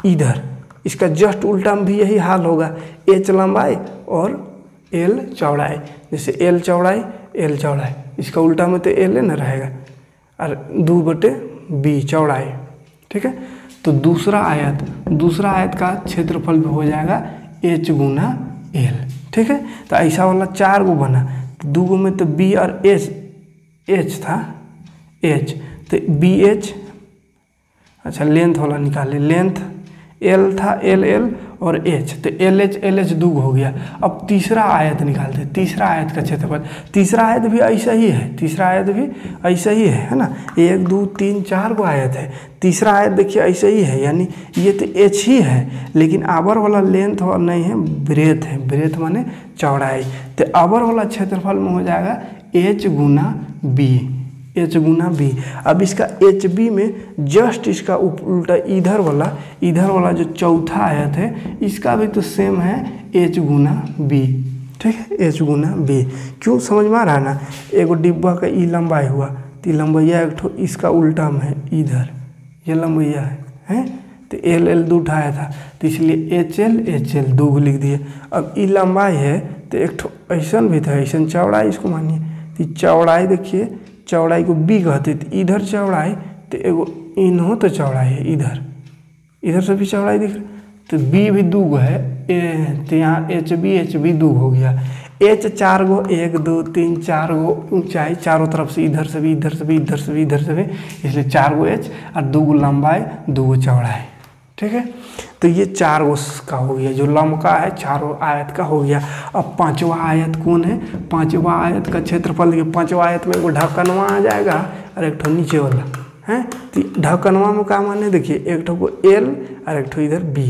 इधर, इसका जस्ट उल्टा में भी यही हाल होगा, एच लंबाई और एल चौड़ाई। जैसे एल चौड़ाई, एल चौड़ाई, इसका उल्टा में तो एल न रहेगा और 2/b चौड़ाई। ठीक है, तो दूसरा आयत का क्षेत्रफल भी हो जाएगा h गुना एल। ठीक है, तो ऐसा वाला 4 गो बना, 2 गो में तो b और h था, h तो BH, अच्छा लेंथ वाला निकाले, लेंथ L था, LL और H, तो LH 2 हो गया। अब तीसरा आयत निकालते, तीसरा आयत का क्षेत्रफल, तीसरा आयत भी ऐसा ही है, तीसरा आयत भी ऐसा ही है ना, 1 2 3 4 गो आयत है, तीसरा आयत देखिए ऐसा ही है, यानी ये तो H ही है, लेकिन आवर वाला लेंथ और नहीं है, ब्रेथ है, ब्रेथ माने चौड़ाई, तो आवर वाला क्षेत्रफल में हो जाएगा H गुना B, H गुना B। अब इसका HB में जस्ट इसका उल्टा इधर वाला जो चौथा आयत है, इसका भी तो सेम है H गुना B। ठीक है, H गुना B, क्यों समझ में आ रहा है ना, एगो डिब्बा का ई लंबाई हुआ, तो लंबैया एक ठो इसका उल्टा में है इधर, ये लंबैया है तो LL 2 उठाया था, तो इसलिए HL 2 को लिख दिए। अब ई लंबाई है तो एक ठो ऐसा भी था, ऐसा चौड़ाई इसको मानिए, तो चौड़ाई देखिए, चौड़ाई को B कहते, तो इधर चौड़ाई, तो एगो इन्हों तो चौड़ाई है, इधर से भी चौड़ाई दिख रहा, तो B भी 2 गो है, तो यहाँ HB 2 हो गया, H 4 गो, 1 2 3 4 गो ऊंचाई चारों तरफ से, इधर से भी, इधर से भी, इधर से भी, इधर से भी, इसलिए 4 गो H और 2 गो लंबाई, 2 गो चौड़ाई। ठीक है, तो ये 4 गो का हो गया, जो लंबका है 4 आयत का हो गया। अब 5वां आयत कौन है, 5वां आयत का क्षेत्रफल देखिए, 5वां आयत में एगो ढक्कनवा आ जाएगा और एक ठो नीचे वाला है, तो ढक्कनवा में क्या माने देखिए, एक ठो को L और एक ठो इधर B,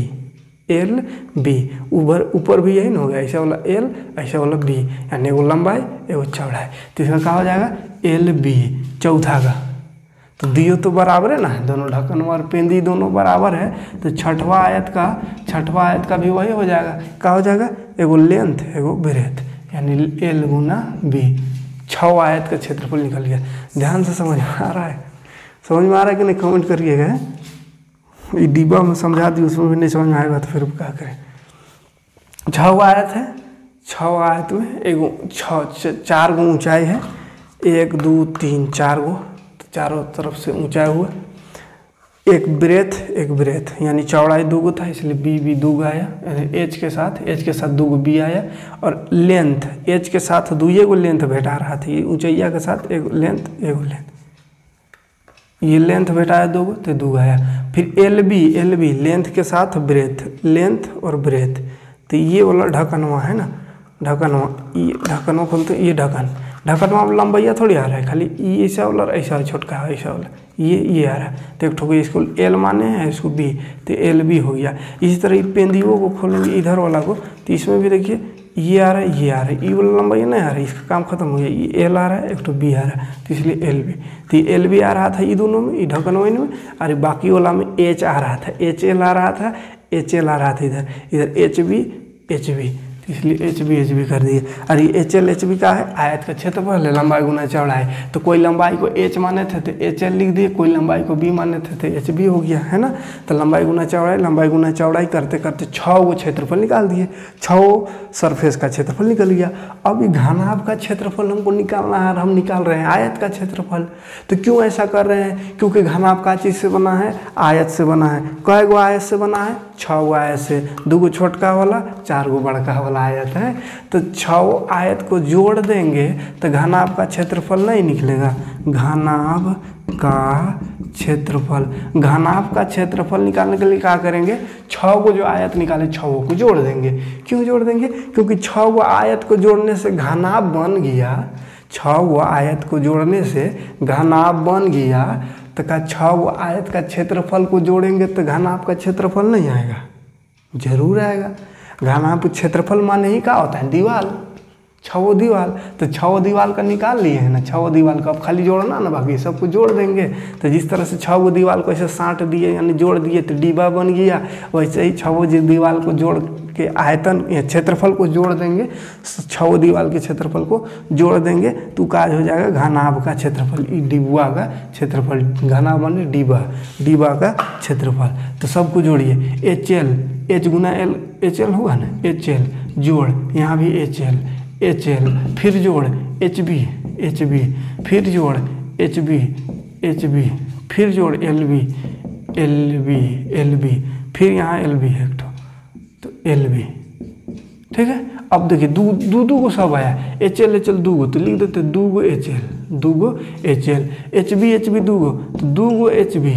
L B, ऊपर भी यही ना हो गया, ऐसा वाला L, ऐसा वाला B, यानी एगो लंबाई एगो चौड़ाई, तो इसमें क्या हो जाएगा LB चौथा का, तो दियो तो बराबर है ना, दोनों ढक्कन और पेंदी दोनों बराबर है, तो छठवां आयत का भी वही हो जाएगा, क्या हो जाएगा, एगो लेंथ एगो ब्रेथ, यानी L गुना B, 6 आयत का क्षेत्रफल निकल गया। ध्यान से समझ में आ रहा है, समझ में आ रहा है कि नहीं, कमेंट करिएगा। ये डिब्बा में समझा दी, उसमें भी नहीं समझ में आएगा तो फिर क्या करें। 6 आयत है, 6 आयत में एगो 4 गो ऊंचाई है, 1 2 3 4 गो, चारों तरफ से ऊंचाई हुआ, एक ब्रेथ यानी चौड़ाई 2 गो था, इसलिए B 2 गो आया, H के साथ 2 गो B आया, और लेंथ H के साथ 2 गो लेंथ भेटा रहा था, ये ऊंचाइया के साथ एगो लेंथ, ये लेंथ भेटाया 2 गो, तो 2 आया। फिर LB लेंथ के साथ ब्रेथ, लेंथ और ब्रेथ, तो ये वाला ढक्कनवा है ना, ढक्कनवा खोलते, ये ढक्कनवा में लंबाइया थोड़ी आ रहा है, खाली ये ऐसा वाला और ऐसा छोटका है, ऐसा वाला ये आ रहा है, तो एक ठोक इसको L माने हैं, इसको B, तो LB हो गया। इसी तरह पेंदियों को खोलेंगे इधर वाला को, तो इसमें भी देखिए ये आ रहा है, ये वाला लंबाई नहीं आ रहा है, इसका काम खत्म हो गया, ये L आ रहा है, एक तो B आ रहा है, तो इसलिए LB, तो ये LB आ रहा था ये दोनों में, ये ढक्कनवा में, और बाकी वाला में H आ रहा था, HL आ रहा था, HL आ रहा था, इधर HB, इसलिए HB कर दिए। और ये HL HB का है, आयत का क्षेत्रफल है, लंबाई गुना चौड़ाई, तो कोई लंबाई को H माने थे तो HL लिख दिए, कोई लंबाई को B माने थे तो HB हो गया, है ना। तो लंबाई गुना चौड़ाई करते करते 6 गो क्षेत्रफल निकाल दिए, 6 सरफेस का क्षेत्रफल निकल गया। अब ये घनाभ का क्षेत्रफल हमको निकालना है, और हम निकाल रहे हैं आयत का क्षेत्रफल। तो क्यों ऐसा कर रहे हैं, क्योंकि घनाभ का चीज़ से बना है, आयत से बना है। कै गो आयत से बना है, 6 गो आयत से, 2 गो छोटका वाला, 4 गो बड़का वाला आयत है। तो 6 आयत को जोड़ देंगे तो घनाभ का क्षेत्रफल नहीं निकलेगा। घनाभ का क्षेत्रफल निकालने के लिए क्या करेंगे, 6 को जो आयत निकाले 6 को जोड़ देंगे। क्यों जोड़ देंगे, क्योंकि 6 गो आयत को जोड़ने से घनाभ बन गया, 6 गो आयत को जोड़ने से घनाभ बन गया। तो क्या 6 गो आयत का क्षेत्रफल को जोड़ेंगे तो घनाभ का क्षेत्रफल नहीं आएगा, जरूर आएगा। घनाभ क्षेत्रफल माने ही क्या होता है, दीवार, छवो दीवाल, तो छवो दीवाल का निकाल लिए है ना, छवो दीवाल का अब खाली जोड़ना ना, बाकी सबको जोड़ देंगे। तो जिस तरह से छवो दीवाल को ऐसे साँट दिए यानी जोड़ दिए तो डिब्बा बन गया, वैसे ही छवो दीवाल को जोड़ के आयतन या क्षेत्रफल को जोड़ देंगे, छवो दीवाल के क्षेत्रफल को जोड़ देंगे तो काज हो जाएगा घनाभ का क्षेत्रफल, डिब्बा का क्षेत्रफल, घना बने डिब्बा का क्षेत्रफल। तो सबको जोड़िए, एच एल, एच गुना एल, एच एल होगा ना, एच एल जोड़, यहाँ भी एच एल, फिर जोड़ एच बी, फिर जोड़ एच बी, फिर जोड़ एल बी, फिर यहाँ एल बी है तो एल बी, ठीक है। अब देखिए दू को सब आया, एच एल दू गो तो लिख देते दू गो एच एल, एच बी दू गो तो दू गो H B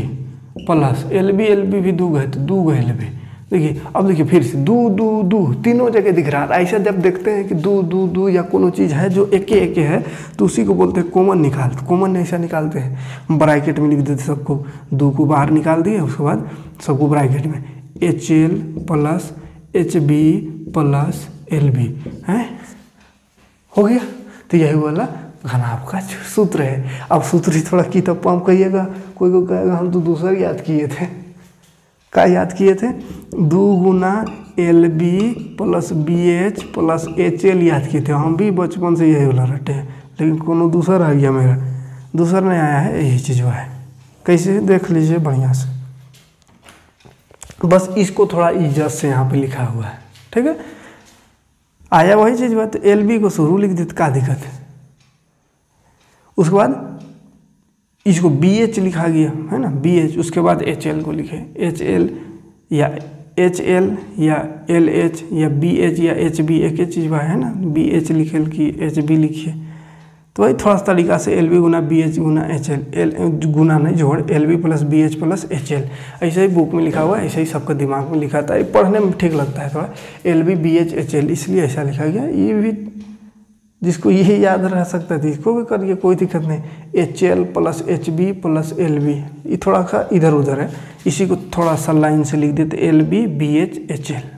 plus L B भी दू गो है तो दू गो एल बी। देखिए अब देखिए फिर से दू तीनों जगह दिख रहा है। ऐसा जब देखते हैं कि दू या कोनो चीज़ है जो एक है तो उसी को बोलते हैं कॉमन निकाल। कॉमन ऐसा निकालते हैं, ब्रैकेट में लिख देते सबको, दू को बाहर निकाल दिए, उसके बाद सबको ब्रैकेट में H L plus H B plus L B है, हो गया। तो यही वाला घनाभ का सूत्र है। अब सूत्र ही थोड़ा की तब पंप कहिएगा, कोई को कहेगा हम तो दूसरा याद किए थे। क्या याद किए थे? 2 गुना L B plus B H plus H L याद किए थे। हम भी बचपन से यही वाला रटे हैं, लेकिन कोनो दूसरा आ गया मेरा, दूसरा नहीं आया है, यही चीज़ है। कैसे देख लीजिए बढ़िया से, बस इसको थोड़ा इज्जत से यहाँ पे लिखा हुआ है, ठीक है। आया वही चीज़ बात, एल बी को शुरू लिख देते, क्या दिक्कत है। उसके बाद इसको बी एच लिखा गया है ना, बी एच, उसके बाद एच एल को लिखे, एच एल या एल एच या बी एच या एच बी, एक ही चीज़ है ना, बी एच लिखे कि एच बी लिखिए। तो वही थोड़ा सा तरीका से एल बी गुना बी एच गुना एच एल, एल गुना नहीं जोड़, L B plus B H plus H L, ऐसे ही बुक में लिखा हुआ है, ऐसे ही सबका दिमाग में लिखा था, पढ़ने में ठीक लगता है थोड़ा, L B B H H L, इसलिए ऐसा लिखा गया। ये भी जिसको यही याद रह सकता है इसको भी करिए, कोई दिक्कत नहीं। H L plus H B plus L B, ये थोड़ा सा इधर उधर है, इसी को थोड़ा सा लाइन से लिख देते, L B B H H L,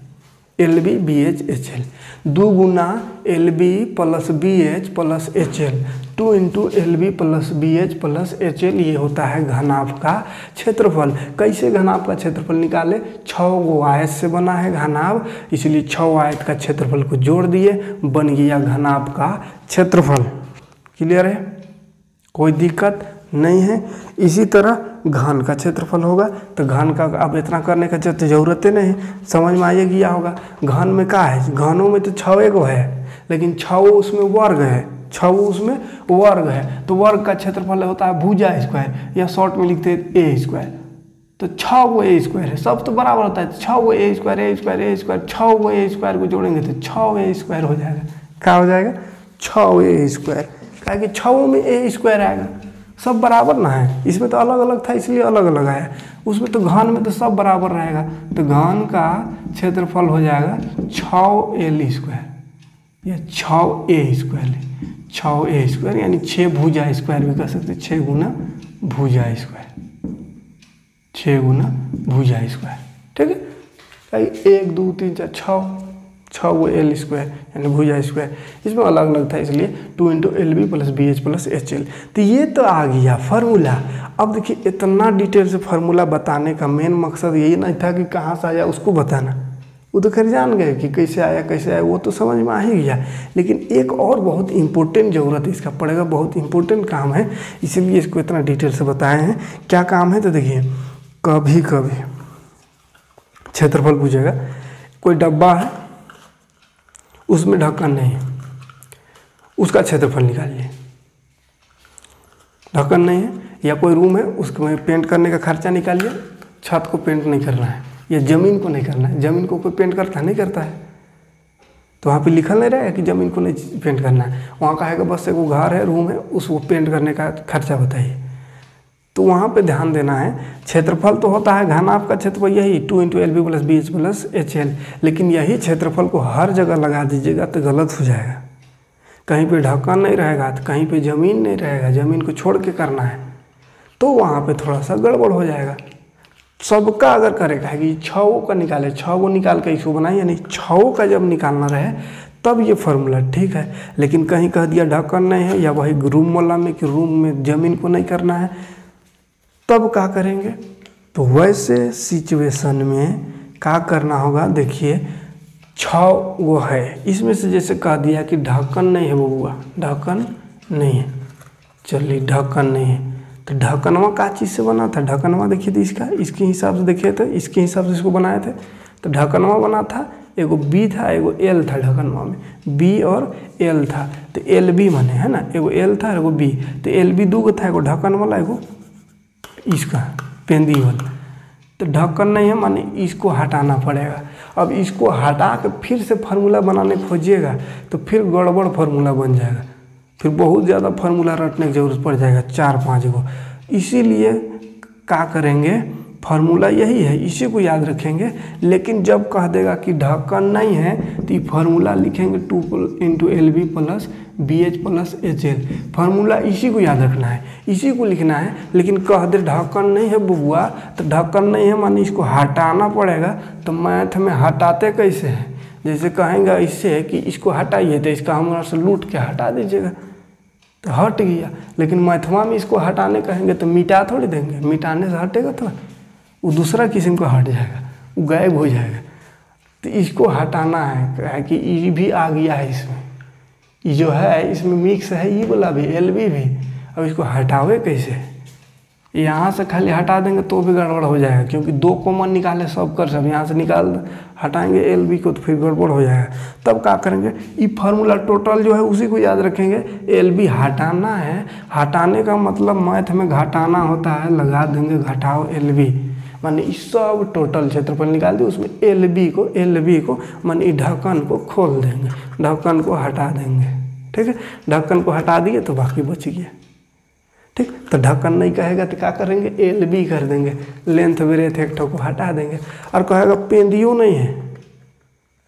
L B B H H L, 2 गुना L B plus B H plus H L, 2 into L B plus B H plus H L, ये होता है घनाभ का क्षेत्रफल। कैसे घनाभ का क्षेत्रफल निकाले? 6 गो आयत से बना है घनाभ, इसलिए 6 आयत का क्षेत्रफल को जोड़ दिए, बन गया घनाभ का क्षेत्रफल। क्लियर है, कोई दिक्कत नहीं है। इसी तरह घन का क्षेत्रफल होगा, तो घन का अब इतना करने का जरूरत नहीं, समझ में आइए गया होगा। घन में क्या है, घनों में तो 6 गो है, लेकिन 6 उसमें वर्ग है, 6 उसमें वर्ग है, तो वर्ग का क्षेत्रफल होता है भुजा स्क्वायर, या शॉर्ट में लिखते हैं ए स्क्वायर। तो 6 गो ए स्क्वायर है, सब तो बराबर होता है, 6 गो ए स्क्वायर, 6 गो ए स्क्वायर को जोड़ेंगे तो 6 ए स्क्वायर हो जाएगा। क्या हो जाएगा? 6 ए स्क्वायर, क्या कि 6 में ए स्क्वायर आएगा, सब बराबर ना है, इसमें तो अलग अलग था इसलिए अलग अलग आया, उसमें तो घन में तो सब बराबर रहेगा, तो घन का क्षेत्रफल हो जाएगा 6 एल स्क्वायर या 6 ए स्क्वायर, 6 ए स्क्वायर यानी 6 भुजा स्क्वायर भी कह सकते हैं, 6 गुना भुजा स्क्वायर, 6 गुना भुजा स्क्वायर, ठीक है। 1 2 3 4 6 गो एल स्क्वायर यानी भुजा स्क्वायर, इसमें अलग अलग था इसलिए 2 into L B plus B H plus H L. तो ये तो आ गया फार्मूला। अब देखिए इतना डिटेल से फार्मूला बताने का मेन मकसद यही नहीं था कि कहाँ से आया उसको बताना, वो तो खैर जान गए कि कैसे आया वो तो समझ में आ ही गया, लेकिन एक और बहुत इंपॉर्टेंट ज़रूरत है इसका पड़ेगा, बहुत इंपॉर्टेंट काम है, इसीलिए इसको इतना डिटेल से बताए हैं। क्या काम है? तो देखिए कभी कभी क्षेत्रफल पूछेगा, कोई डब्बा है उसमें ढक्कन नहीं है, उसका क्षेत्रफल निकालिए। ढक्कन नहीं है, या कोई रूम है उसको पेंट करने का खर्चा निकालिए, छत को पेंट नहीं करना है या ज़मीन को नहीं करना है, ज़मीन को कोई पेंट करता नहीं करता है, तो वहाँ पे लिखल नहीं रहेगा कि ज़मीन को नहीं पेंट करना है, वहाँ कहेगा बस एक घर है रूम है उसको पेंट करने का खर्चा बताइए। तो वहाँ पे ध्यान देना है, क्षेत्रफल तो होता है घनाभ का क्षेत्रफल यही 2 into L B plus B H plus H L, लेकिन यही क्षेत्रफल को हर जगह लगा दीजिएगा तो गलत हो जाएगा। कहीं पे ढक्कन नहीं रहेगा तो कहीं पे ज़मीन नहीं रहेगा, ज़मीन को छोड़ के करना है तो वहाँ पे थोड़ा सा गड़बड़ हो जाएगा। सबका अगर करेगा कि 6 का निकाले, 6 निकाल के इसको बनाए, यानी 6 का जब निकालना रहे तब ये फार्मूला ठीक है। लेकिन कहीं कह दिया ढक्कन नहीं है, या वही रूम वाला में कि रूम में ज़मीन को नहीं करना है, तब क्या करेंगे? तो वैसे सिचुएशन में क्या करना होगा? देखिए 6 वो है, इसमें से जैसे कह दिया कि ढक्कन नहीं है बबुआ, ढक्कन नहीं है, चलिए ढक्कन नहीं है, तो ढक्कनवा का चीज़ से बना था? ढक्कनवा देखिए तो इसके हिसाब से देखिए तो इसके हिसाब से इसको बनाए थे, तो ढक्कनवा बना था, एगो बी था एगो एल था, ढक्कनवा में बी और एल था, तो एल बी माने है ना, एगो एल था एगो बी, तो एल बी दूगो था, एगो ढक्कन वाला एगो इसका पेंदी वाला। तो ढक्कन नहीं है माने इसको हटाना पड़ेगा। अब इसको हटा के फिर से फार्मूला बनाने खोजिएगा तो फिर गड़बड़ फार्मूला बन जाएगा, फिर बहुत ज़्यादा फार्मूला रटने की जरूरत पड़ जाएगा, 4-5 गो। इसीलिए क्या करेंगे? फार्मूला यही है, इसी को याद रखेंगे। लेकिन जब कह देगा कि ढक्कन नहीं है तो ये फार्मूला लिखेंगे 2 × LB + BH + HL। फार्मूला इसी को याद रखना है, इसी को लिखना है। लेकिन कह दे ढक्कन नहीं है बबुआ, तो ढक्कन नहीं है माने इसको हटाना पड़ेगा। तो मैथ में हटाते कैसे हैं? जैसे कहेंगे इससे कि इसको हटाइए तो इसका हमारा से लूट के हटा दीजिएगा, तो हट गया। लेकिन मैथवा में इसको हटाने कहेंगे तो मिटा थोड़ी देंगे, मिटाने से हटेगा तो वो दूसरा किस्म का हट जाएगा, वो गायब हो जाएगा। तो इसको हटाना है कि ई भी आ गया है इसमें, ये जो है इसमें मिक्स है, ई वाला भी LB भी। अब इसको हटावे कैसे? यहाँ से खाली हटा देंगे तो भी गड़बड़ हो जाएगा, क्योंकि 2 कॉमन निकाले सब कर सब, यहाँ से निकाल हटाएंगे LB को तो फिर गड़बड़ हो जाएगा। तब क्या करेंगे? ये फार्मूला टोटल जो है उसी को याद रखेंगे। LB हटाना है, हटाने का मतलब मैथ में घटाना होता है, लगा देंगे घटाओ LB, माने इस सब टोटल क्षेत्रफल निकाल दिए, उसमें LB को माने ढक्कन को खोल देंगे, ढक्कन को हटा देंगे। ठीक है, ढक्कन को हटा दिए तो बाकी बच गया। ठीक, तो ढक्कन नहीं कहेगा तो क्या करेंगे? LB कर देंगे, लेंथ ब्रेथ एक को हटा देंगे। और कहेगा पेंदियो नहीं है,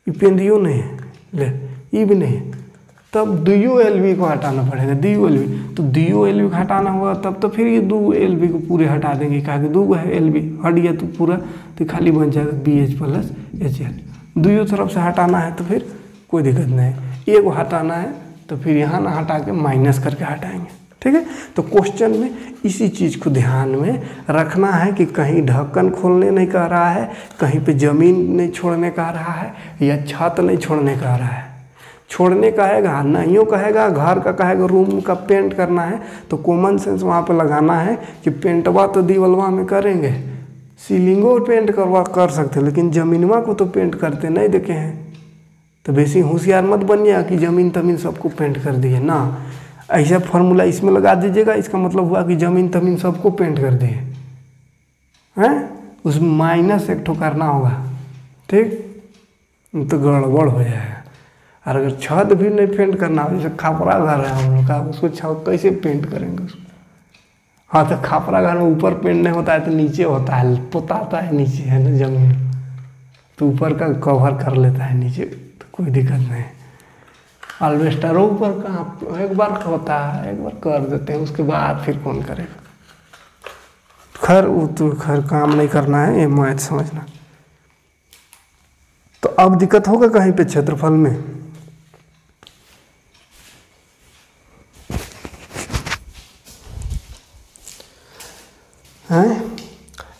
ये पेंदियो नहीं है, ले ये भी नहीं है, तब DU LB को हटाना पड़ेगा, DU LB। तो DU LB को हटाना होगा तब तो फिर ये 2 LB को पूरे हटा देंगे, कहा कि 2 है LB, हट गया तो पूरा, तो खाली बन जाएगा BH + HL। दोनों तरफ से हटाना है तो फिर कोई दिक्कत नहीं है, एक को हटाना है तो फिर यहाँ ना हटा के माइनस करके हटाएंगे। ठीक है, तो क्वेश्चन में इसी चीज़ को ध्यान में रखना है कि कहीं ढक्कन खोलने नहीं कह रहा है, कहीं पे ज़मीन नहीं छोड़ने कह रहा है, या छत नहीं छोड़ने कह रहा है। छोड़ने कहेगा नहीं, कहेगा घर का, कहेगा रूम का पेंट करना है, तो कॉमन सेंस वहाँ पे लगाना है कि पेंटवा तो दीवालवा में करेंगे, सीलिंगो पेंट कर सकते, लेकिन ज़मीनवा को तो पेंट करते नहीं देखे हैं। तो बेसी होशियार मत बनिए कि ज़मीन तमीन सबको पेंट कर दिए ना, ऐसा फार्मूला इसमें लगा दीजिएगा, इसका मतलब हुआ कि ज़मीन तमीन सबको पेंट कर दिए हैं, उसमें माइनस एक ठो करना होगा। ठीक, तो गड़बड़ हो जाएगा। और अगर छत भी नहीं पेंट करना हो, जैसे खापरा घर है हम लोग का, उसको छत कैसे पेंट करेंगे उसको? हाँ, तो खापरा घर में ऊपर पेंट नहीं होता है तो नीचे होता है, पोताता है नीचे, है ना जमीन, तो ऊपर का कवर कर लेता है नीचे, तो कोई दिक्कत नहीं। अल्वेस्टर ऊपर का एक बार होता है, एक बार कर देते हैं, उसके बाद फिर कौन करेगा? खैर वो तो खैर काम नहीं करना है, ये मैथ समझना। तो अब दिक्कत होगा कहीं पे क्षेत्रफल में? हैं,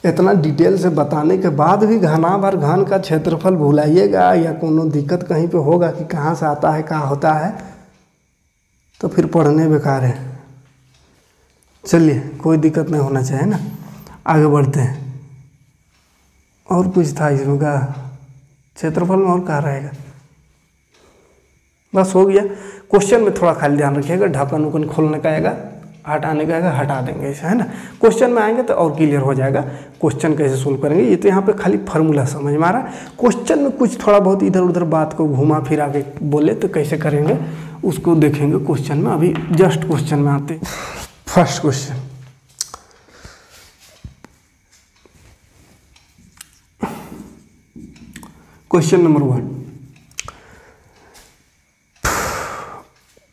इतना डिटेल से बताने के बाद भी घना भर घन का क्षेत्रफल भुलाइएगा, या कोनो दिक्कत कहीं पे होगा कि कहाँ से आता है क्या होता है, तो फिर पढ़ने बेकार है। चलिए, कोई दिक्कत नहीं होना चाहिए ना, आगे बढ़ते हैं। और कुछ था इसमें का क्षेत्रफल में, और क्या रहेगा? बस हो गया। क्वेश्चन में थोड़ा खाली ध्यान रखिएगा, ढक्कन उकन खोलने का आएगा, हटाने का आएगा, हटा देंगे, ऐसा है ना। क्वेश्चन में आएंगे तो और क्लियर हो जाएगा क्वेश्चन कैसे सोल्व करेंगे। ये तो यहाँ पे खाली फार्मूला समझ में आ रहा है। क्वेश्चन में कुछ थोड़ा बहुत इधर उधर बात को घुमा फिरा के बोले तो कैसे करेंगे उसको देखेंगे क्वेश्चन में। अभी जस्ट क्वेश्चन में आते। First question, question number 1,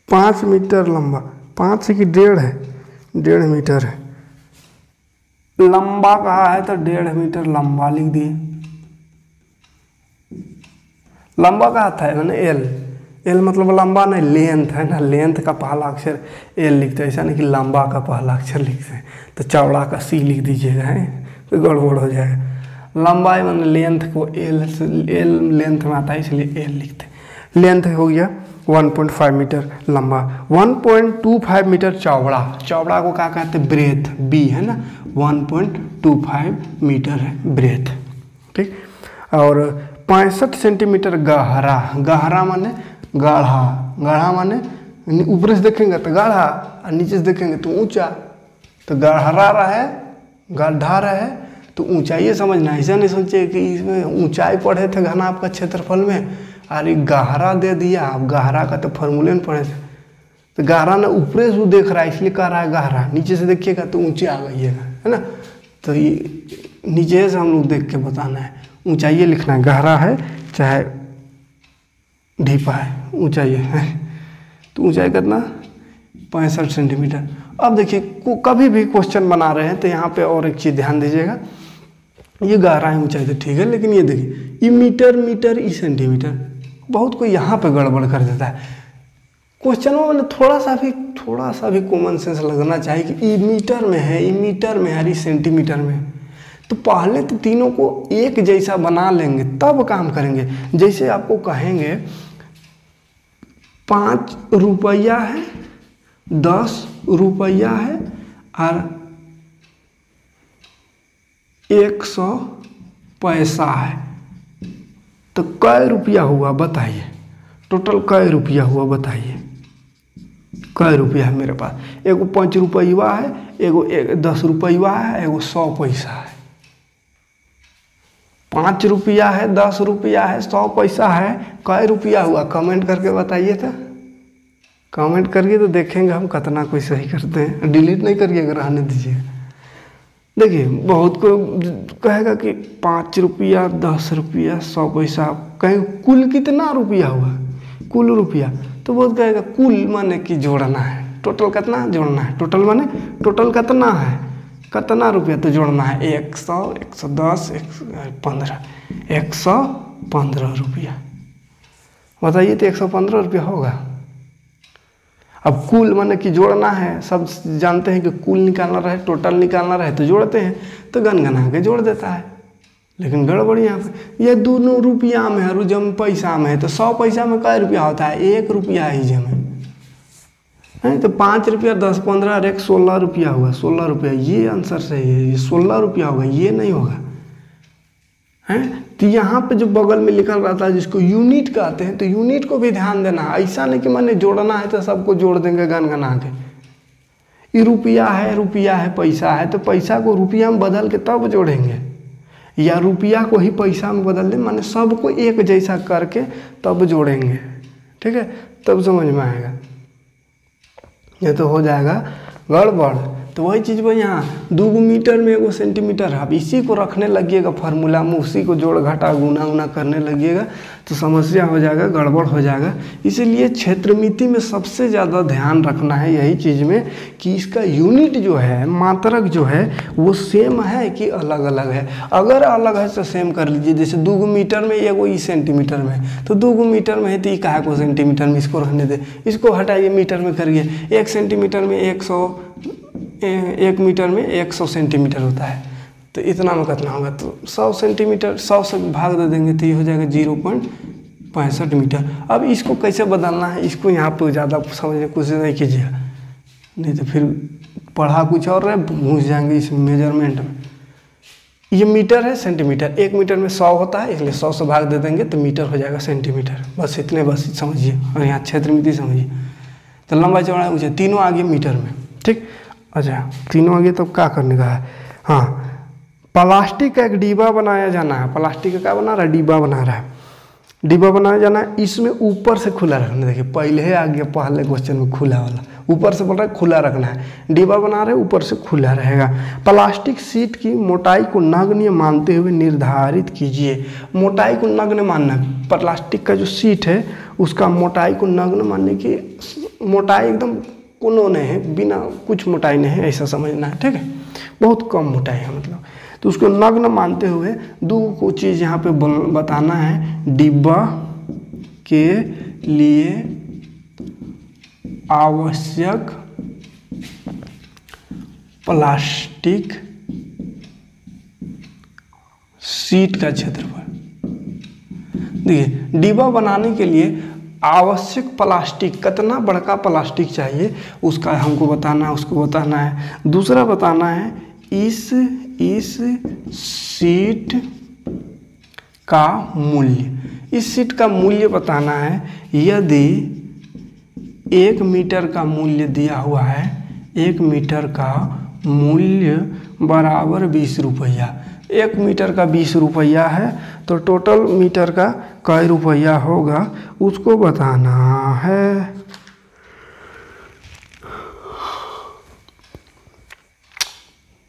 5 metre लंबा, 5 की 1.5 है, 1.5 मीटर है, लंबा कहा है तो 1.5 मीटर लंबा लिख दिए। लंबा कहा था मैंने एल मतलब लंबा नहीं, लेंथ है ना, लेंथ का पहला अक्षर एल लिखते हैं, ऐसा नहीं कि लंबा का पहला अक्षर लिखते हैं। तो चौड़ा का सी लिख दीजिएगा, है तो गड़बड़ हो जाएगा। लंबाई मैंने लेंथ को एल से, एल लेंथ में आता है इसलिए एल लिखते हैं। लेंथ हो गया 1.5 मीटर लंबा, 1.25 मीटर चौड़ा। चौड़ा को क्या कहते हैं? ब्रेथ, बी है ना, 1.25 मीटर है ब्रेथ, ठीक। और 65 सेंटीमीटर गहरा। गहरा माने गाढ़ा, गाढ़ा माने ऊपर से देखेंगे तो गाढ़ा और नीचे से देखेंगे तो ऊंचा। तो गहरा रहे, गड्ढा रहे तो ऊंचाई समझना। ऐसा नहीं सोचे कि इसमें ऊंचाई पढ़े थे घना आपका क्षेत्रफल में, अरे गहरा दे दिया। आप गहरा का तो फॉर्मूले में पढ़े थे। तो गहरा ना ऊपर से देख रहा है इसलिए कह रहा है गहरा, नीचे से देखिएगा तो ऊंचे आ गइएगा, है ना। तो ये नीचे से हम लोग देख के बताना है, ऊंचाई लिखना है। गहरा है चाहे ढीपा है, ऊंचाई है। तो ऊंचाई कितना? 65 सेंटीमीटर। अब देखिए कभी भी क्वेश्चन बना रहे हैं तो यहाँ पे और एक चीज़ ध्यान दीजिएगा, ये गहरा है ऊंचाई तो ठीक है, लेकिन ये देखिए ये मीटर, मीटर ई सेंटीमीटर। बहुत कोई यहाँ पे गड़बड़ कर देता है क्वेश्चन में। मैंने थोड़ा सा भी कॉमन सेंस लगना चाहिए कि ई मीटर में है, ई मीटर में है, ई सेंटीमीटर में है। तो पहले तो तीनों को एक जैसा बना लेंगे तब काम करेंगे। जैसे आपको कहेंगे 5 रुपया है, 10 रुपया है और 100 पैसा है, तो कै रुपया हुआ बताइए? टोटल कै रुपया हुआ बताइए? कै रुपया है मेरे पास? एगो 5 रुपया है, एगो 10 रुपया है, एगो 100 पैसा है। 5 रुपया है, 10 रुपया है, 100 पैसा है, कै रुपया हुआ? कमेंट करके बताइए तो। कमेंट करिए तो देखेंगे हम कितना कोई सही करते हैं। डिलीट नहीं करिएगा, रहने दीजिए। देखिए बहुत को कहेगा कि 5 रुपया, 10 रुपया, 100 पैसा, कहेंगे कुल कितना रुपया हुआ? कुल रुपया। तो बहुत कहेगा कुल माने कि जोड़ना है, टोटल कितना जोड़ना है। टोटल माने टोटल कितना है, कितना रुपया तो जोड़ना है। 100, 110, 115, 115 रुपया बताइए। तो 115 रुपया होगा। अब कुल माने कि जोड़ना है, सब जानते हैं कि कुल निकालना रहे, टोटल निकालना रहे तो जोड़ते हैं, तो गनगना के जोड़ देता है। लेकिन गड़बड़ यहाँ पे, ये दोनों रुपया में है, जब पैसा में है तो 100 पैसा में कै रुपया होता है? 1 रुपया ही जमे है। तो 5 रुपया, 10, 15 और 1 16 रुपया हुआ। 16 रुपया ये आंसर सही है, ये 16 रुपया होगा, ये नहीं होगा, है। तो यहाँ पे जो बगल में लिखा रहता है जिसको यूनिट कहते हैं, तो यूनिट को भी ध्यान देना है। ऐसा नहीं कि मैंने जोड़ना है तो सबको जोड़ देंगे गनगना के। ये रुपया है, पैसा है, तो पैसा को रुपया में बदल के तब जोड़ेंगे, या रुपया को ही पैसा में बदल दें, माने सबको एक जैसा करके तब जोड़ेंगे, ठीक है। तब समझ में आएगा, ये तो हो जाएगा गड़बड़। तो वही चीज़ भाई यहाँ 2 मीटर में 1 सेंटीमीटर है। अब इसी को रखने लगिएगा फार्मूला में, उसी को जोड़ घटा गुना उना करने लगिएगा तो समस्या हो जाएगा, गड़बड़ हो जाएगा। इसीलिए क्षेत्रमिति में सबसे ज़्यादा ध्यान रखना है यही चीज़ में कि इसका यूनिट जो है, मात्रक जो है वो सेम है कि अलग अलग है। अगर अलग है तो सेम कर लीजिए। जैसे 2 मीटर में 1 सेंटीमीटर में, तो 2 मीटर में है तो कहा को सेंटीमीटर में, इसको रहने दे, इसको हटाइए मीटर में करिए। 1 सेंटीमीटर में 1 मीटर में 100 सेंटीमीटर होता है, तो इतना में कितना होगा? तो 100 सेंटीमीटर, 100 से भाग दे देंगे तो ये हो जाएगा 0.65 मीटर। अब इसको कैसे बदलना है, इसको यहाँ पर ज़्यादा समझने की कोशिश नहीं कीजिएगा, नहीं तो फिर पढ़ा कुछ और रहे, घुस जाएंगे इस मेजरमेंट में। ये मीटर है, सेंटीमीटर, 1 मीटर में 100 होता है, इसलिए 100 से भाग दे देंगे तो मीटर हो जाएगा सेंटीमीटर। बस इतने, बस समझिए। और यहाँ क्षेत्रमिति समझिए। तो लंबाई चौड़ाई ऊंचाई तीनों आ गए मीटर में, ठीक। अच्छा, तीनों आगे तो क्या करने का है? हाँ, प्लास्टिक का एक डिब्बा बनाया जाना है। प्लास्टिक का क्या बना रहा है? डिब्बा बना रहा है। डिब्बा बनाया जाना है, इसमें ऊपर से खुला रखना। देखिए पहले ही आ गया पहले क्वेश्चन में खुला वाला, ऊपर से बोल रहा है खुला रखना है। डिब्बा बना रहे, ऊपर से खुला रहेगा। प्लास्टिक शीट की मोटाई को नगण्य मानते हुए निर्धारित कीजिए। मोटाई को नगण्य मानना है। प्लास्टिक का जो शीट है उसका मोटाई को नगण्य मानने की, मोटाई एकदम कोनो नहीं है, बिना कुछ मोटाई नहीं है, ऐसा समझना है, ठीक है। बहुत कम मोटाई है मतलब, तो उसको नग्न मानते हुए 2 को चीज़ यहाँ पे बताना है। डिब्बा के लिए आवश्यक प्लास्टिक शीट का क्षेत्रफल। देखिए डिब्बा बनाने के लिए आवश्यक प्लास्टिक, कितना बड़का प्लास्टिक चाहिए उसका हमको बताना है, उसको बताना है। दूसरा बताना है इस शीट का मूल्य, इस शीट का मूल्य बताना है। यदि 1 मीटर का मूल्य दिया हुआ है, 1 मीटर का मूल्य बराबर 20 रुपया, 1 मीटर का 20 रुपया है तो टोटल मीटर का कई रुपया होगा उसको बताना है।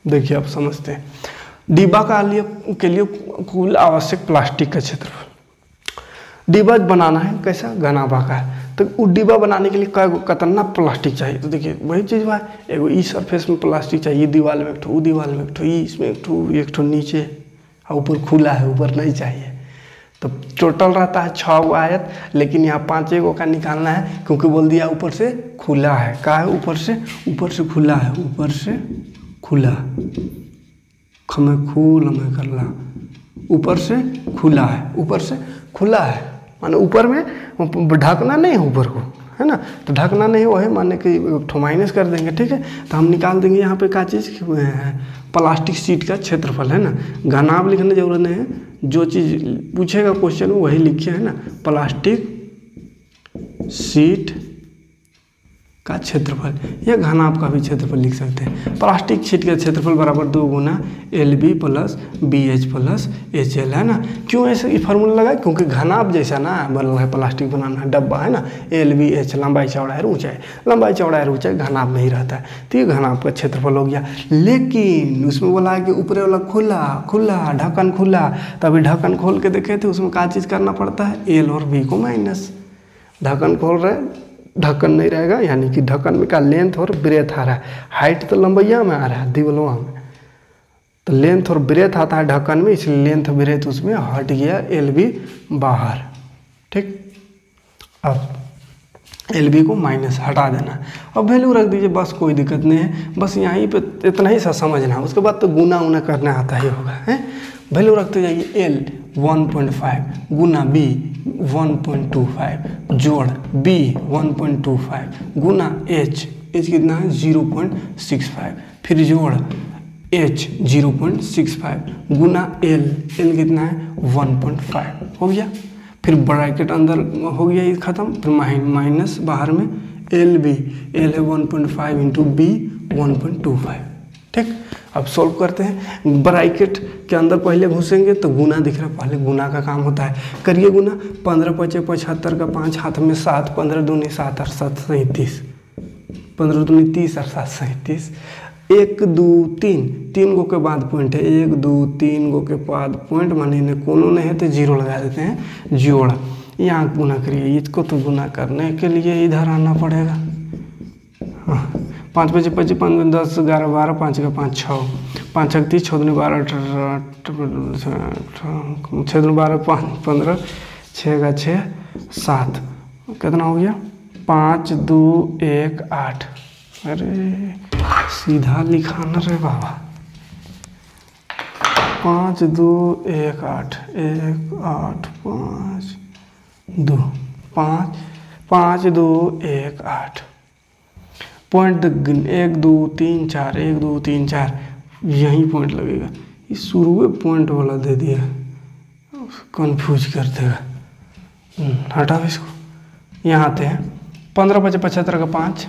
देखिए आप समझते हैं डिब्बा के लिए कुल आवश्यक प्लास्टिक का क्षेत्रफल। डिब्बा बनाना है कैसा, घना बाका है, तो वो डिब्बा बनाने के लिए कितना प्लास्टिक चाहिए। तो देखिए वही चीज़ बा, एगो ई सरफेस में प्लास्टिक चाहिए, दीवार में एक ठो, दीवार में एक ठो, इसमें एक ठो नीचे, और ऊपर खुला है, ऊपर नहीं चाहिए। तो टोटल रहता है 6 आयत, लेकिन यहाँ 5 का निकालना है क्योंकि बोल दिया ऊपर से खुला है। क्या है, ऊपर से खुला है, ऊपर से खुला, खमे खुल हमें करला, ऊपर से खुला है, ऊपर से खुला है माने ऊपर में ढकना नहीं है ऊपर को, है ना। तो ढकना नहीं वही माने कि ठो माइनस कर देंगे, ठीक है। तो हम निकाल देंगे यहाँ पे क्या चीज़ है, प्लास्टिक शीट का क्षेत्रफल, है ना। घनाभ लिखने की जरूरत नहीं है, जो चीज़ पूछेगा क्वेश्चन में वही लिखिए, है ना। प्लास्टिक शीट का क्षेत्रफल या घनाभ का भी क्षेत्रफल लिख सकते हैं। प्लास्टिक शीट का क्षेत्रफल बराबर 2 गुना LB plus BH plus HL, है ना। क्यों ऐसे ये फार्मूला लगा, क्योंकि घनाभ जैसा ना बन रहा है, प्लास्टिक बनाना है, डब्बा है ना, LBH लंबाई चौड़ाई और ऊंचाई, लंबाई चौड़ाई और ऊंचाई घनाभ में ही रहता है। तो ये घनाभ का क्षेत्रफल हो गया। लेकिन उसमें बोला है कि ऊपरे वाला खुला ढक्कन खुला, तभी ढक्कन खोल के देखे थे, उसमें क्या चीज़ करना पड़ता है, L और B को माइनस। ढक्कन खोल रहे, ढक्कन नहीं रहेगा, यानी कि ढक्कन में का लेंथ और ब्रेथ आ रहा है, हाइट तो लंबैया में आ रहा है, दीवालों में, तो लेंथ और ब्रेथ आता है ढक्कन में, इसलिए लेंथ ब्रेथ उसमें हट गया, LB बाहर, ठीक। अब LB को माइनस हटा देना, अब वैल्यू रख दीजिए, बस कोई दिक्कत नहीं है, बस यहीं पे इतना ही सा समझना है, उसके बाद तो गुना उना करना आता ही होगा, है। वैल्यू रखते जाइए, L 1.5 गुना B 1.25 जोड़ B 1.25 गुना H कितना है 0.65, फिर जोड़ H 0.65 गुना L कितना है 1.5 हो गया। फिर ब्रैकेट अंदर हो गया ये खत्म, फिर माइनस बाहर में L है 1.5 इंटू B 1.25, ठीक। अब सोल्व करते हैं, ब्रैकेट के अंदर पहले घुसेंगे तो गुना दिख रहा है, पहले गुना का काम होता है, करिए गुना। 15 × 5 = 75 का 5 हाथ में 7, 15 दूनी 7 और 7 37, 15 दूनी 30 और 7 37, 1 2 3 3 गो के बाद पॉइंट है, 1 2 3 गो के बाद पॉइंट, माने इन्हें कोनो नहीं है तो 0 लगा देते हैं, जोड़। यहाँ गुना करिए, इसको तो गुना करने के लिए इधर आना पड़ेगा। हाँ, 5 × 5 = 5, 10 11 12, 5 का 5 6, 5 6 30, 6 2 12 6 2 12 5 15, 6 का 6 7, कितना हो गया 5 2 1 8। अरे सीधा लिखा न रे बाबा, 5 2 1 8 1 8 5 2 5 5 2 1 8 पॉइंट 1 2 3 4 1 2 3 4, यहीं पॉइंट लगेगा। ये शुरू में पॉइंट वाला दे दिया, कंफ्यूज कर देगा, हटाओ इसको। यहाँ आते हैं, 15 × 5 = 75 का 5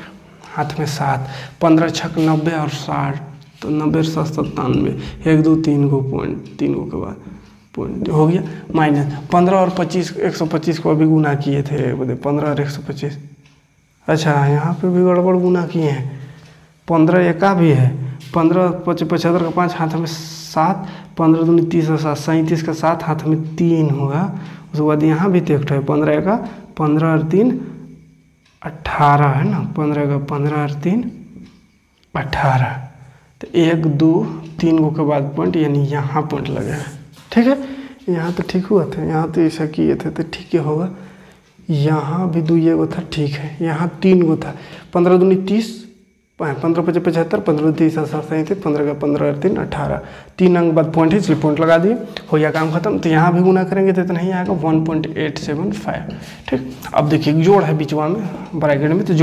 हाथ में 7, 15 6 90 और 60, तो 90 7 97, 1 2 3 गो पॉइंट, 3 गो के बाद पॉइंट हो गया। माइनस 15 और 25 125 को अभी गुना किए थे, 15 और 125, अच्छा यहाँ पे भी गड़बड़ गुना किए हैं, 15 एका भी है, 15 × 5 = 75 का 5 हाथ में 7, 15 दूनी 30 और 7 37 का 7 हाथ में 3 होगा। उसके बाद यहाँ भी तो एक है, 15 एका 15 और 3 18 है ना, 15 का 15 और 3 18, तो 1 2 3 गो के बाद पॉइंट, यानी यहाँ पॉइंट लगेगा, ठीक है। यहाँ तो ठीक हुआ था, यहाँ तो ऐसा किए थे तो ठीक ही होगा, यहाँ भी 2 ये था, ठीक है। यहाँ 3 गो था, 15 दूनी 30, 15 5 75, 15 30 37, 15 का 15 3 18, 3 अंक बाद पॉइंट है, इसलिए पॉइंट लगा दिए, हो गया काम खत्म। तो यहाँ भी गुना करेंगे तो इतना ही आएगा 1.875, ठीक। अब देखिए जोड़ है बीचवा में ब्रैकेट में, तो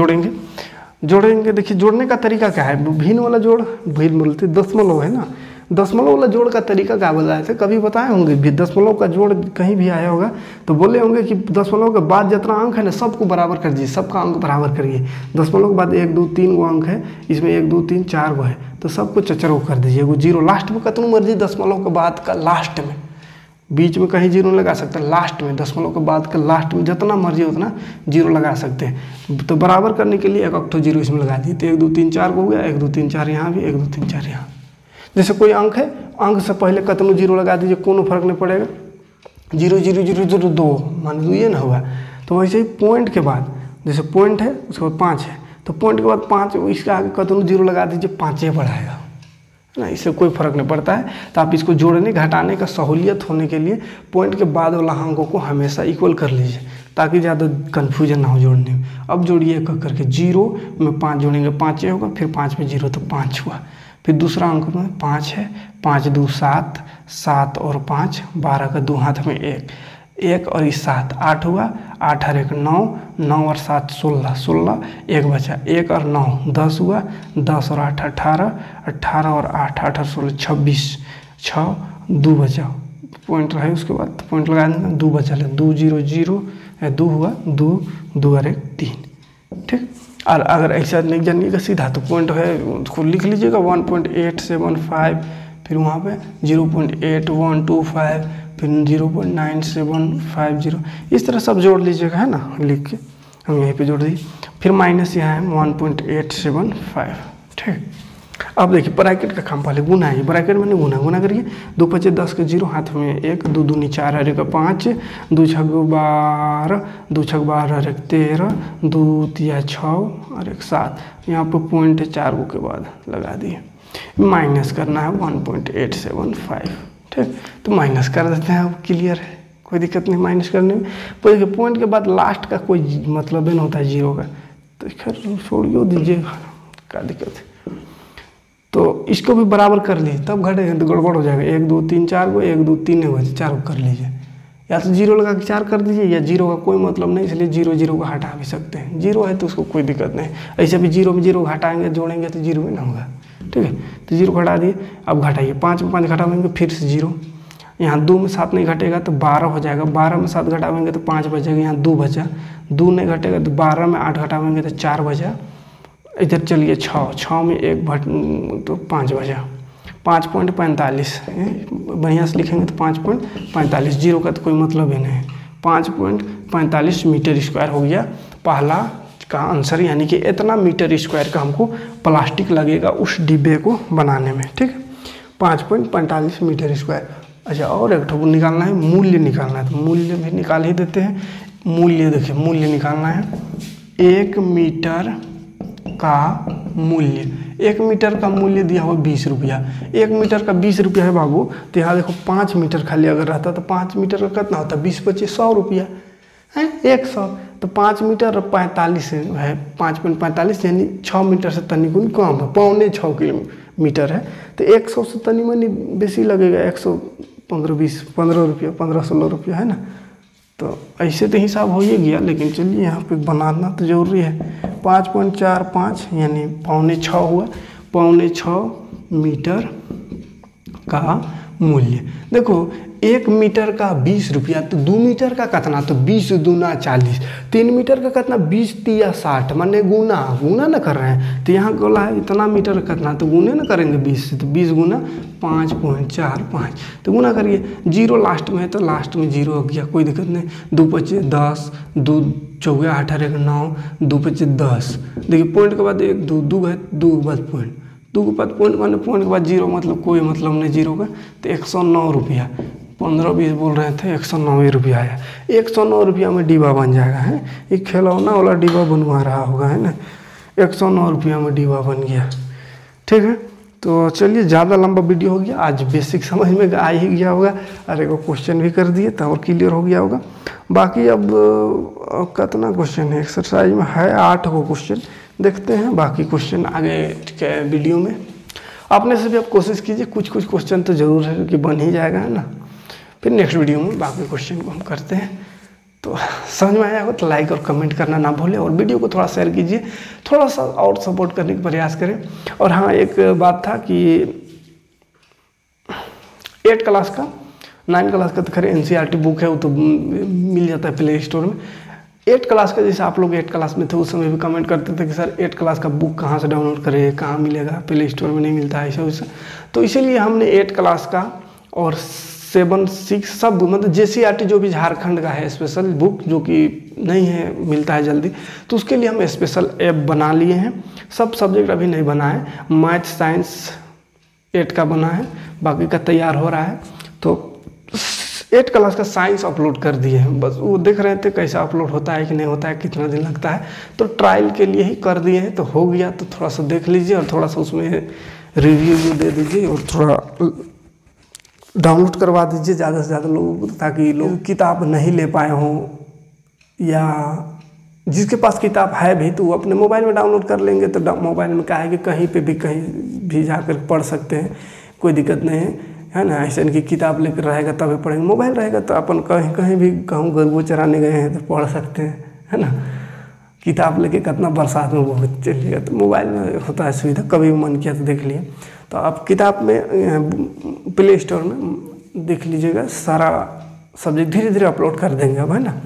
जोड़ेंगे। देखिए जोड़ने का तरीका क्या है, भिन्न वाला जोड़, भिन्न बोलते दशमलव है ना, दशमलव वाला जोड़ का तरीका क्या बताए थे, कभी बताए होंगे भी दशमलव का जोड़ कहीं भी आया होगा तो बोले होंगे कि दशमलव के बाद जितना अंक है ना सबको बराबर कर दीजिए, सबका अंक बराबर करिए। दशमलव के बाद 1 2 3 गो अंक है, इसमें 1 2 3 4 गो है, तो सबको चचरो कर दीजिए, वो जीरो लास्ट में कितना मर्जी, दशमलव के बाद का लास्ट में, बीच में कहीं जीरो लगा सकते हैं, लास्ट में दशमलव के बाद का लास्ट में जितना मर्जी उतना जीरो लगा सकते हैं। तो बराबर करने के लिए एक जीरो इसमें लगा दिए, तो 1 2 3 4 हो गया, 1 2 3 4 यहाँ भी, 1 2 3 4 यहाँ। जैसे कोई अंक है, अंक से पहले कितना जीरो लगा दीजिए, कोनो फर्क नहीं पड़ेगा, 0 0 0 0 2 मान लो ये ना हुआ। तो वैसे ही पॉइंट के बाद, जैसे पॉइंट है उसके बाद 5 है, तो पॉइंट के बाद 5, इसके आगे कितना जीरो लगा दीजिए, 5 बढ़ाएगा ना, इससे कोई फर्क नहीं पड़ता है। तो आप इसको जोड़ने घटाने का सहूलियत होने के लिए पॉइंट के बाद वाला अंकों को हमेशा इक्वल कर लीजिए, ताकि ज़्यादा कन्फ्यूजन ना हो जोड़ने में। अब जोड़िए एक करके, 0 में 5 जोड़ेंगे 5 होगा, फिर 5 में 0 तो 5 हुआ, फिर दूसरा अंक में 5 है, 5 2 7, 7 और 5 12 का 2 हाथ में 1 और इस 7 8 हुआ, 8 और 1 9, 9 और 7 16, 16 1 बचा, 1 और 9 10 हुआ, 10 और 8 18, 18 और 8 8 और 16 26, 6 2 बचा, पॉइंट रहे उसके बाद पॉइंट लगा देंगे, 2 बचा ले, 2 0 0 2 हुआ, 2 2 और 1 3, ठीक। और अगर ऐसा नहीं जानिएगा सीधा तो पॉइंट है उसको लिख लीजिएगा 1.875, फिर वहाँ पे 0.8125, फिर 0.9750, इस तरह सब जोड़ लीजिएगा, है ना, लिख के हम यहीं पे जोड़ दिए, फिर माइनस यहाँ है 1.875, ठीक। अब देखिए ब्रैकेट का काम, पहले गुना है, ब्रैकेट में नहीं गुना करिए, 2 5 10 के 0 हाथ में 1, 2 दूनी 4 और 1 5, 2 6 12, 2 6 12 और 1 13, 2 3 6 और 1 7, यहाँ पर पॉइंट है 4 गो के बाद लगा दिए, माइनस करना है 1.875, ठीक। तो माइनस कर देते हैं, अब क्लियर है, कोई दिक्कत नहीं माइनस करने में। तो देखिए पॉइंट के बाद लास्ट का कोई मतलब नहीं होता है जीरो का, तो खैर छोड़िए दीजिएगा, क्या दिक्कत है। तो इसको भी बराबर कर लीजिए, तब घटेगा तो गड़बड़ हो जाएगा, 1 2 3 4 गो, 1 2 3 नहीं बचे, 4 कर लीजिए, या तो जीरो लगा के 4 कर दीजिए, या जीरो का कोई मतलब नहीं, इसलिए 0 0 को हटा भी सकते हैं, जीरो है तो उसको कोई दिक्कत नहीं। ऐसे भी 0 में 0 घटाएंगे जोड़ेंगे तो 0 में ना होगा, ठीक है। तो 0 घटा दिए, अब घटाइए, 5 में 5 घटाएंगे फिर से 0, यहाँ 2 में 7 नहीं घटेगा तो 12 हो जाएगा, 12 में 7 घटाएंगे तो 5 बचेगा, यहाँ 2 बचा, 2 नहीं घटेगा तो 12 में 8 घटाएंगे तो 4 बचा, इधर चलिए 6 में 1 तो 5 बचा, 5.45, बढ़िया से लिखेंगे तो 5.45, जीरो का तो कोई मतलब ही नहीं है, 5.45 मीटर स्क्वायर हो गया पहला का आंसर, यानी कि इतना मीटर स्क्वायर का हमको प्लास्टिक लगेगा उस डिब्बे को बनाने में, ठीक है, 5.45 मीटर स्क्वायर। अच्छा और एक ठो निकालना है, मूल्य निकालना है, तो मूल्य भी निकाल ही देते हैं। मूल्य देखिए, मूल्य निकालना है, 1 मीटर का मूल्य, 1 मीटर का मूल्य दिया हुआ 20 रुपया, 1 मीटर का 20 रुपया है बाबू, तो यहाँ देखो 5 मीटर खाली अगर रहता तो 5 मीटर का कितना होता, 20 25 100 रुपया है, 100, तो 5 मीटर और 45 है, 5.45 यानी 6 मीटर से तनिक कम है, 6.25 किलोमीटर है, तो 100 से तनी मनी बेसी लगेगा, 115 रुपया 15-16 रुपया है ना। तो ऐसे तो हिसाब हो ही गया, लेकिन चलिए यहाँ पे बनाना तो जरूरी है। 5.45 यानी 6.25 हुआ, 6.25 मीटर का मूल्य। देखो 1 मीटर का 20 रुपया, तो 2 मीटर का कितना, तो 20 दूना 40, 3 मीटर का कितना 20 तिया 60, माने गुना ना कर रहे हैं, तो यहाँ बोला है इतना मीटर का कितना, तो गुने ना करेंगे 20 से, तो 20 गुना 5.45, तो गुना करिए, जीरो लास्ट में है तो लास्ट में जीरो हो गया, कोई दिक्कत नहीं, 2 5 10, 2 4 18 9, 2 5 10, देखिए पॉइंट के बाद 1 2 2 है, 2 के बाद पॉइंट, 2 के बाद पॉइंट माने पॉइंट के बाद जीरो, मतलब कोई मतलब नहीं जीरो का, तो 109 रुपया, 15-20 बोल रहे थे, 109 रुपया आया, 109 रुपया में डिब्बा बन जाएगा, है ये खिलौना वाला डिब्बा बनवा रहा होगा, है ना, 109 रुपया में डिब्बा बन गया, ठीक है। तो चलिए, ज़्यादा लंबा वीडियो हो गया, आज बेसिक समझ में आ ही गया होगा, अरे को क्वेश्चन भी कर दिए तो और क्लियर हो गया होगा। बाकी अब कितना क्वेश्चन है एक्सरसाइज में, है 8 को क्वेश्चन, देखते हैं बाकी क्वेश्चन आगे के वीडियो में। अपने से भी आप कोशिश कीजिए, कुछ कुछ क्वेश्चन तो ज़रूर है कि बन ही जाएगा, है ना। फिर नेक्स्ट वीडियो में बाकी क्वेश्चन को हम करते हैं। तो समझ में आया होगा तो लाइक और कमेंट करना ना भूलें, और वीडियो को थोड़ा शेयर कीजिए, थोड़ा सा और सपोर्ट करने का प्रयास करें। और हाँ, एक बात था कि 8 क्लास का, 9 क्लास का तो खैर NCERT बुक है, वो तो मिल जाता है प्ले स्टोर में। 8 क्लास का, जैसे आप लोग 8 क्लास में थे उस समय भी कमेंट करते थे कि सर 8 क्लास का बुक कहाँ से डाउनलोड करें, कहाँ मिलेगा, प्ले स्टोर में नहीं मिलता है ऐसा वैसा। तो इसीलिए हमने 8 क्लास का और 7, 6 सब, मतलब JCERT जो भी झारखंड का है स्पेशल बुक, जो कि नहीं है, मिलता है जल्दी, तो उसके लिए हम स्पेशल ऐप बना लिए हैं। सब सब्जेक्ट अभी नहीं बना है, मैथ साइंस 8 का बना है, बाकी का तैयार हो रहा है। तो 8 क्लास का साइंस अपलोड कर दिए हैं, बस वो देख रहे थे कैसा अपलोड होता है कि नहीं होता है, कितना दिन लगता है, तो ट्रायल के लिए ही कर दिए हैं। तो हो गया तो थोड़ा सा देख लीजिए और थोड़ा सा उसमें रिव्यू दे दीजिए और थोड़ा डाउनलोड करवा दीजिए ज़्यादा से ज़्यादा लोगों को, ताकि लोग किताब नहीं ले पाए हों, या जिसके पास किताब है भी तो वो अपने मोबाइल में डाउनलोड कर लेंगे। तो मोबाइल में क्या है कि कहीं पे भी कहीं भी जाकर पढ़ सकते हैं, कोई दिक्कत नहीं है ना। ऐसे इनकी किताब लेकर रहेगा तभी पढ़ेंगे, मोबाइल रहेगा तो अपन कहीं कहीं भी कहूँ गरबो चराने गए हैं तो पढ़ सकते हैं, है ना। किताब लेके कितना बरसात में वो चलिएगा, तो मोबाइल में होता है सुविधा, कभी भी मन किया तो देख लिए। तो आप किताब में प्ले स्टोर में देख लीजिएगा, सारा सब्जेक्ट धीरे धीरे अपलोड कर देंगे अब, है ना।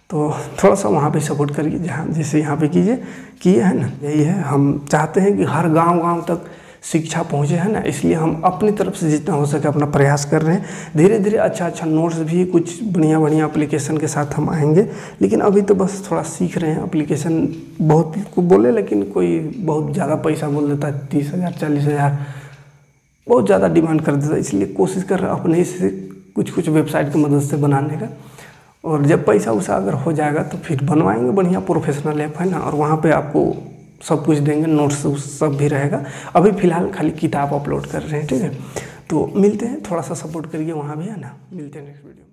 तो थोड़ा सा वहाँ पे सपोर्ट करिए, जहाँ जैसे यहाँ पे किए है ना। यही है, हम चाहते हैं कि हर गांव तक शिक्षा पहुँचे, है ना। इसलिए हम अपनी तरफ से जितना हो सके अपना प्रयास कर रहे हैं। धीरे धीरे अच्छा नोट्स भी कुछ बढ़िया एप्लीकेशन के साथ हम आएंगे, लेकिन अभी तो बस थोड़ा सीख रहे हैं। एप्लीकेशन बहुत को बोले, लेकिन कोई बहुत ज़्यादा पैसा बोल देता है, 30,000 40,000 बहुत ज़्यादा डिमांड कर देता है। इसलिए कोशिश कर रहे हैं अपने से कुछ वेबसाइट की मदद से बनाने का, और जब पैसा उसा अगर हो जाएगा तो फिर बनवाएंगे बढ़िया प्रोफेशनल ऐप, है ना। और वहाँ पे आपको सब कुछ देंगे, नोट्स सब भी रहेगा। अभी फ़िलहाल खाली किताब अपलोड कर रहे हैं, ठीक है। तो मिलते हैं, थोड़ा सा सपोर्ट करिए वहाँ भी, है ना। मिलते हैं नेक्स्ट वीडियो में।